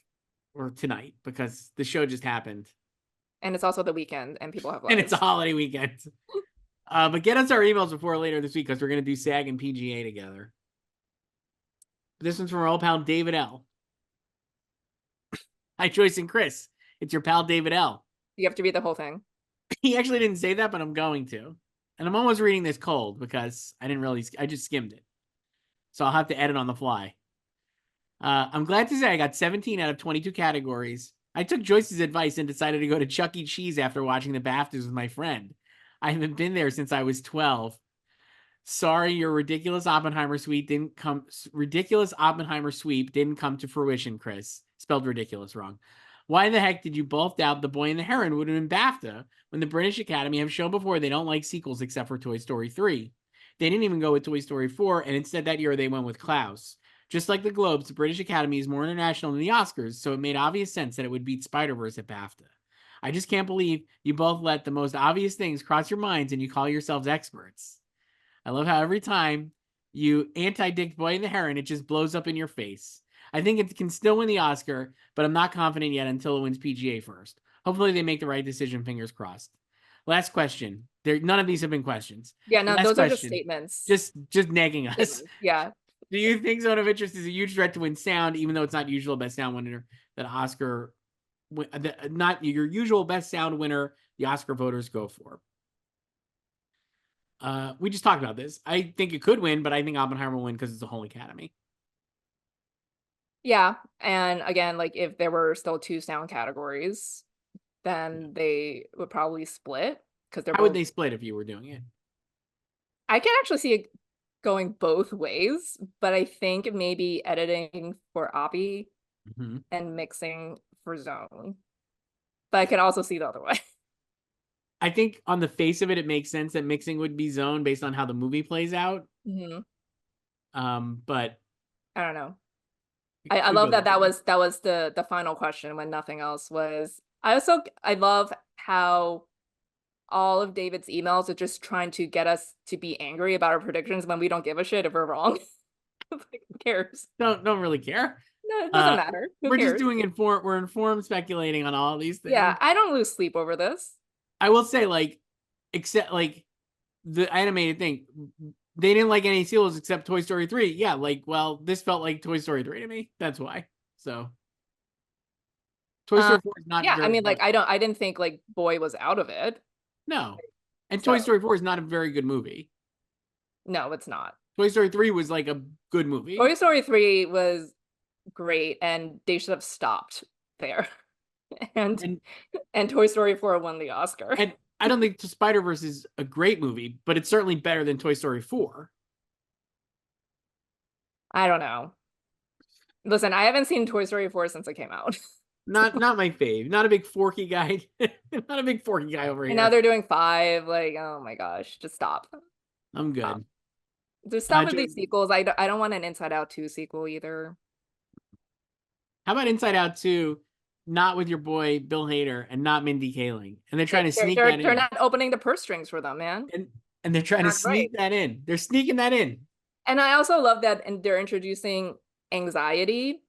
or tonight because the show just happened And it's also the weekend and people have and it's a lives. holiday weekend. But get us our emails before or later this week because we're going to do SAG and PGA together. This one's from our old pal David L. Hi, Joyce and Chris. It's your pal David L. You have to read the whole thing. He actually didn't say that, but I'm going to. And I'm almost reading this cold because I just skimmed it. So I'll have to edit on the fly. I'm glad to say I got 17 out of 22 categories. I took Joyce's advice and decided to go to Chuck E. Cheese after watching the BAFTAs with my friend. I haven't been there since I was 12. Sorry, your ridiculous Oppenheimer sweep didn't come. Ridiculous Oppenheimer sweep didn't come to fruition, Chris. Spelled ridiculous wrong. Why the heck did you both doubt The Boy and the Heron would have been BAFTA when the British Academy have shown before they don't like sequels except for Toy Story 3? They didn't even go with Toy Story 4, and instead that year they went with Klaus. Just like the Globes, the British Academy is more international than the Oscars, so it made obvious sense that it would beat Spider-Verse at BAFTA. I just can't believe you both let the most obvious things cross your minds and you call yourselves experts. I love how every time you anti-dict Boy and the Heron, it just blows up in your face. I think it can still win the Oscar, but I'm not confident yet until it wins PGA first. Hopefully they make the right decision, fingers crossed. Last question. None of these have been questions. Yeah, no, Last those are just question. statements. Just nagging us. Statements. Yeah. Do you think Zone of Interest is a huge threat to win sound, even though it's not usual best sound winner that Oscar, not your usual best sound winner, the Oscar voters go for? We just talked about this. I think it could win, but I think Oppenheimer will win because it's a whole Academy. Yeah, and again, like, if there were still 2 sound categories, then they would probably split because 'cause they're How would both they split if you were doing it? I can actually see it going both ways, but I think maybe editing for Oppie Mhm. and mixing for Zone. But I could also see the other way. I think on the face of it, it makes sense that mixing would be zone based on how the movie plays out. Mhm. But I don't know. it I could love go the that other way. that was the final question when nothing else was I love how all of David's emails are just trying to get us to be angry about our predictions when we don't give a shit if we're wrong. Like, who cares? Don't really care. No, it doesn't matter. Who We're just cares? doing we're informed speculating on all these Yeah, things. I don't lose sleep over this. I will say, like, except like the animated thing, they didn't like any sequels except Toy Story 3. Yeah, like, well, this felt like Toy Story 3 to me. That's why. So Toy Um, Story 4 is not yeah, I very mean, good. like, I didn't think, like, Boy was out of it, No. And Toy so Story 4 is not a very good movie. no, it's not. Toy Story 3 was like a good movie. Toy Story 3 was great, and they should have stopped there. And And and Toy Story 4 won the Oscar. and I don't think Spider-Verse is a great movie, but it's certainly better than Toy Story 4. I don't know. Listen, I haven't seen Toy Story 4 since it came out. Not my fave. Not a big Forky guy. Not a big Forky guy over And now here. they're doing 5, like, oh my gosh, just stop. I'm Stop. good. Just stop with these Joyce, sequels. I don't want an Inside Out 2 sequel either. how about Inside Out 2, not with your boy Bill Hader and not Mindy Kaling? And they're trying to sneak that They're in. not opening the purse strings for them, man. And they're trying to Not right. sneak that in. They're sneaking that in. And I also love that and they're introducing anxiety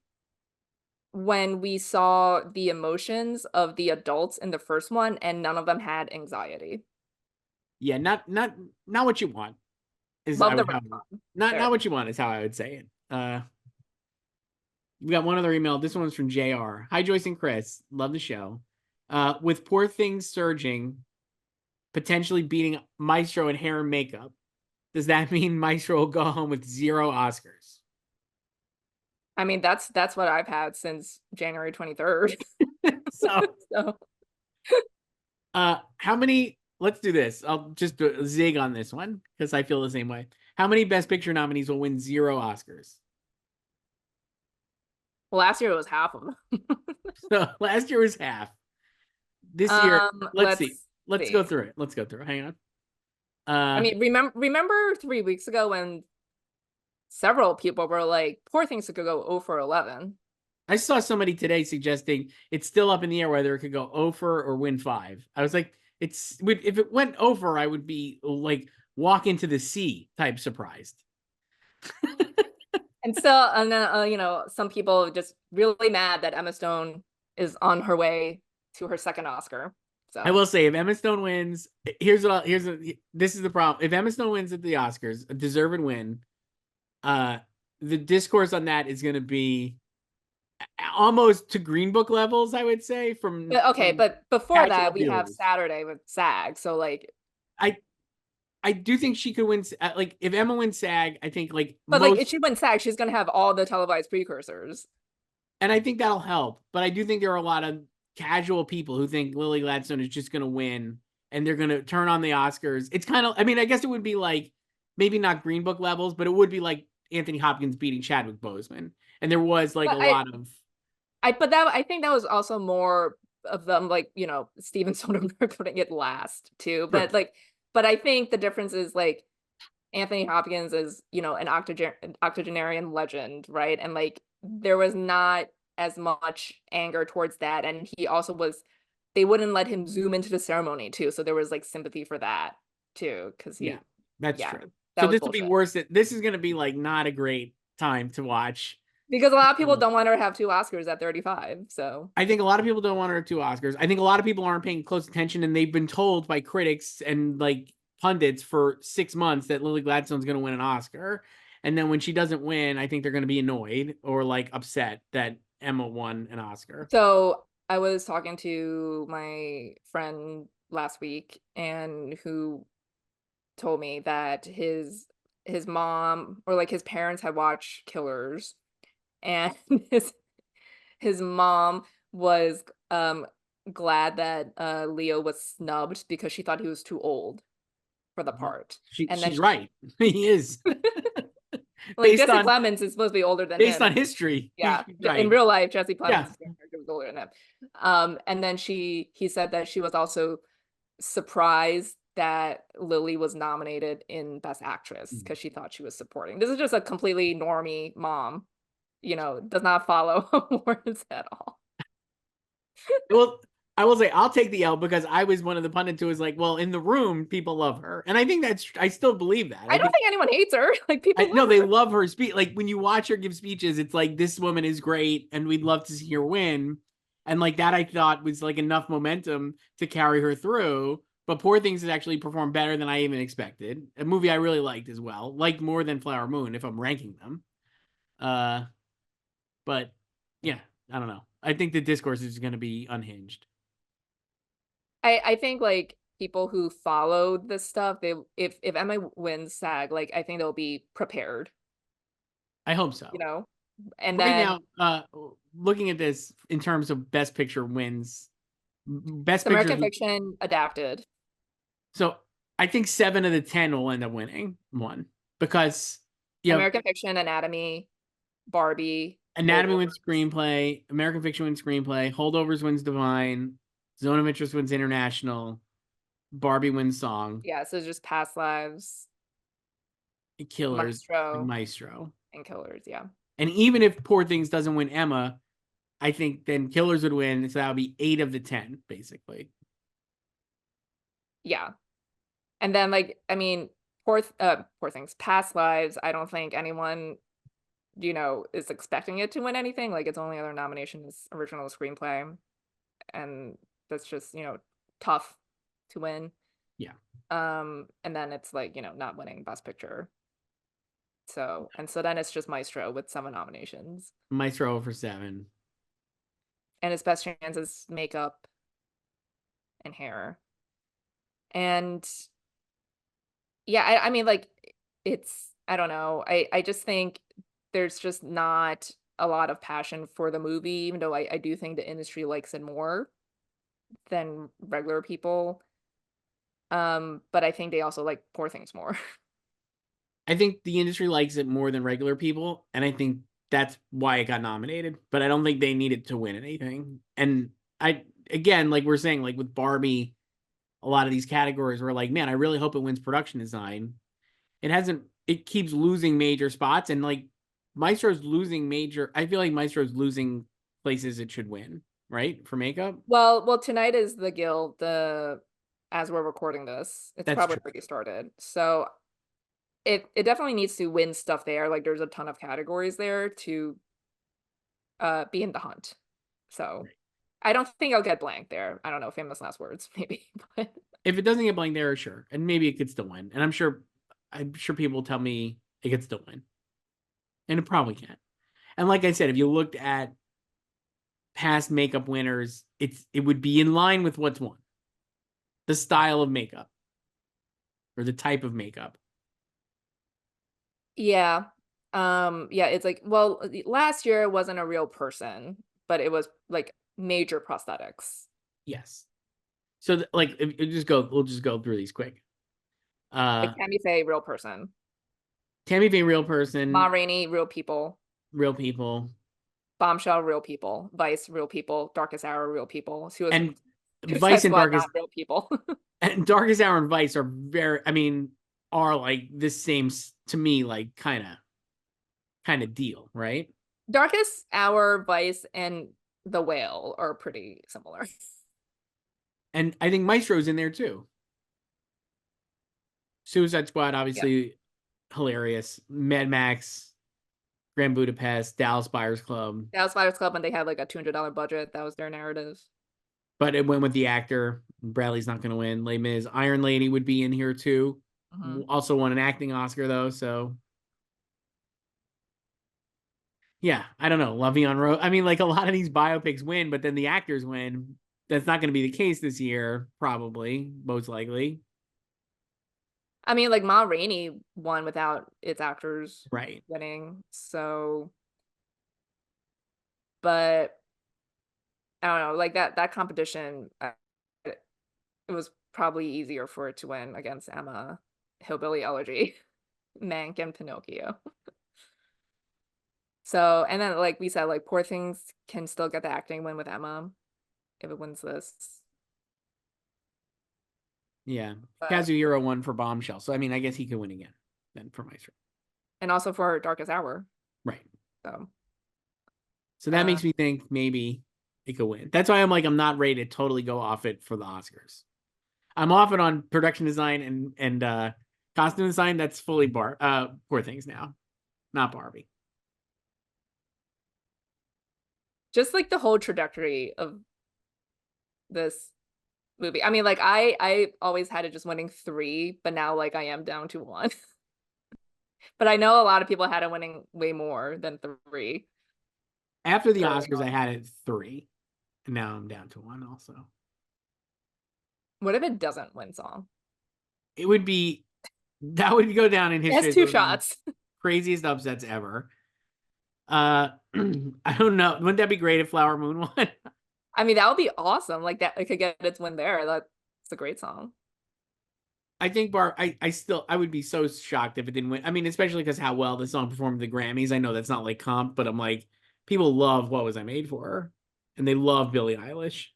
when we saw the emotions of the adults in the first one, and none of them had anxiety. Yeah, not what you want is Love I the would retcon there. not what you want is how I would say it. We got one other email. This one's from JR. Hi, Joyce and Chris. Love the show. With Poor Things surging, potentially beating Maestro in hair and makeup, does that mean Maestro will go home with 0 Oscars? I mean, that's what I've had since January 23rd. So, So how many? Let's do this. I'll just zig on this one because I feel the same way. How many Best Picture nominees will win 0 Oscars? last year it was half of them. So last year was half. This year, let's see. Let's Let's go see. through it. Let's go through it. Hang on. I mean, remember 3 weeks ago when several people were like, "Poor things could go 0 for 11." I saw somebody today suggesting it's still up in the air whether it could go over or win 5. I was like, if it went over, I would be like walk into the sea type surprised. And still, and then, you know, some people just really mad that Emma Stone is on her way to her second Oscar. I So, will say if Emma Stone wins, this is the problem. If Emma Stone wins at the Oscars, a deserved win, uh the discourse on that is going to be almost to Green Book levels, I would say, but okay, from but before casual that, we have viewers. Saturday with SAG. So, like, I I do think she could win. Like if Emma wins SAG, I think like but like, if most, she wins SAG, she's gonna have all the televised precursors. and I think that'll help. But I do think there are a lot of casual people who think Lily Gladstone is just going to win, and they're going to turn on the Oscars. It's kind of, I mean, I guess it would be like maybe not Green Book levels, but it would be like Anthony Hopkins beating Chadwick Boseman, and there was like a But lot of I think that was also more of them, like, you know, Steven Soderbergh putting it last too. sure. But I think the difference is like Anthony Hopkins is, you know, an octogenarian legend, right? And like there was not as much anger towards that, and he also was. They wouldn't let him zoom into the ceremony too, so there was like sympathy for that too, because Yeah, he, that's yeah, true. that So was this will be bullshit. worse. This is going to be like not a great time to watch. Because a lot of people Um, don't want her to have 2 Oscars at 35. So I think a lot of people don't want her 2 Oscars. I think a lot of people aren't paying close attention, and they've been told by critics and like pundits for 6 months that Lily Gladstone's going to win an Oscar. And then when she doesn't win, I think they're going to be annoyed or like upset that Emma won an Oscar. So I was talking to my friend last week and who told me that his mom or like his parents had watched Killers and his mom was glad that Leo was snubbed because she thought he was too old for the part. And then She's right. He is. like based Jesse on Plemons is supposed to be older than him. history. Yeah, She's in right. real life, Jesse Yeah. Plemons' character was older than him. And then he said that she was also surprised that Lily was nominated in Best Actress because she thought she was supporting. This is just a completely normie mom, does not follow awards at all. Well, I will say I'll take the L because I was one of the pundits who was like, well, in the room, people love her. And I think I still believe that. I don't think anyone hates her. Like people No, love they her. love her speech. Like when you watch her give speeches, it's like this woman is great and we'd love to see her win. And like that, I thought was like enough momentum to carry her through. But Poor Things has actually performed better than I even expected. A movie I really liked as well, like more than Flower Moon if I'm ranking them. Uh, but yeah, I don't know. I think the discourse is going to be unhinged. I think like people who follow this stuff, they if Emma wins SAG, like I think they'll be prepared, I hope so. And Right then now, looking at this in terms of Best Picture wins, Best Picture. American Fiction adapted. So I think 7 of the 10 will end up winning one because you have American Fiction, Anatomy, Barbie, Anatomy wins screenplay, American Fiction wins screenplay, Holdovers wins Divine, Zone of Interest wins international, Barbie wins song. Yeah, so just Past Lives, Killers, and Maestro, Maestro. and Killers, yeah. And even if Poor Things doesn't win Emma, I think then Killers would win. So that would be 8 of the 10, basically. Yeah. And then like, I mean, Poor Things, Past Lives, I don't think anyone, is expecting it to win anything. Like its only other nomination is original screenplay. And that's just, tough to win. Yeah. And then it's like, not winning Best Picture. So then it's just Maestro with 7 nominations. Maestro over 7. And its best chance is makeup and hair. And yeah, I mean, like, I don't know. I just think there's just not a lot of passion for the movie, even though I do think the industry likes it more than regular people. But I think they also like Poor Things more. I think the industry likes it more than regular people, and I think that's why it got nominated. But I don't think they needed to win anything. And again, like we're saying, like with Barbie, a lot of these categories were like, man, I really hope it wins production design. It hasn't. It keeps losing major spots, and like Maestro's losing major. I feel like Maestro's losing places it should win, right, for makeup. Well, tonight is the Guild. As we're recording this, it's That's probably true. already started. So it definitely needs to win stuff there. Like there's a ton of categories there to be in the hunt. So I don't think I'll get blank there. I don't know, famous last words, maybe. But If it doesn't get blank there, sure, and maybe it could still win. And I'm sure people will tell me it could still win, and it probably can. And like I said, if you looked at past makeup winners, it would be in line with what's won. The style of makeup or the type of makeup. yeah. Yeah, it's like, well, last year it wasn't a real person, but it was like major prosthetics. Yes. So like we'll just go through these quick. Like Tammy Faye, real person. Tammy Faye, real person. Ma Rainey, real people. Real people. Bombshell, real people. Vice, real people. Darkest Hour, real people. And Suicide Vice and Squad, Darkest not real people. and Darkest Hour and Vice are are like the same to me, like kind of deal, right? Darkest Hour, Vice, and The Whale are pretty similar. And I think Maestro's in there too. Suicide Squad, obviously hilarious. Mad Max, Grand Budapest, Dallas Buyers Club. Dallas Buyers Club, when they had like a $200 budget, that was their narrative. But it went with the actor. Bradley's not going to win. Les Mis. Iron Lady would be in here too. Mm-hmm. Also won an acting Oscar though, so yeah, I don't know. Le'Veon Rose. I mean, like a lot of these biopics win, but then the actors win. That's not going to be the case this year, probably, most likely. I mean, like Ma Rainey won without its actors right winning, so but I don't know, like that competition, it was probably easier for it to win against Emma, Hillbilly Elegy, Mank, and Pinocchio. So, and then like we said, like Poor Things can still get the acting win with Emma if it wins this. Yeah. But, Kazuhiro won for Bombshell. So I mean, I guess he could win again then for Maestro. and also for Darkest Hour. Right. So that makes me think maybe it could win. That's why I'm not ready to totally go off it for the Oscars. I'm off it on production design and costume design. That's fully Poor Things now, not Barbie. just like the whole trajectory of this movie. I mean, like I always had it just winning 3, but now like I am down to 1. But I know a lot of people had it winning way more than 3. After the Oscars, I had it 3, and now I'm down to 1 also. What if it doesn't win song? That would go down in history. It has 2 shots. Craziest upsets ever. I don't know. Wouldn't that be great if Flower Moon won? I mean, that would be awesome. Like that, it could get its win there. That's a great song. I think I would be so shocked if it didn't win. I mean, especially because how well the song performed at the Grammys. I know that's not like comp, but I'm like, people love What Was I Made For? And they love Billie Eilish.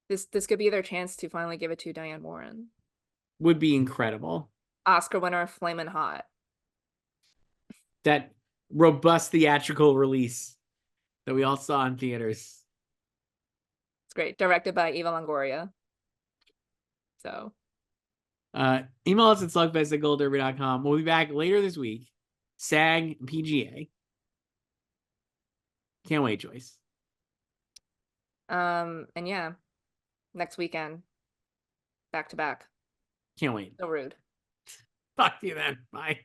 This could be their chance to finally give it to Diane Warren. Would be incredible. Oscar winner, Flamin' Hot. That robust theatrical release that we all saw in theaters. It's great. Directed by Eva Longoria. So email us at slugfest@goldderby.com. We'll be back later this week. SAG PGA. Can't wait, Joyce. And yeah, next weekend, back to back. Can't wait. So rude. Talk to you then. Bye.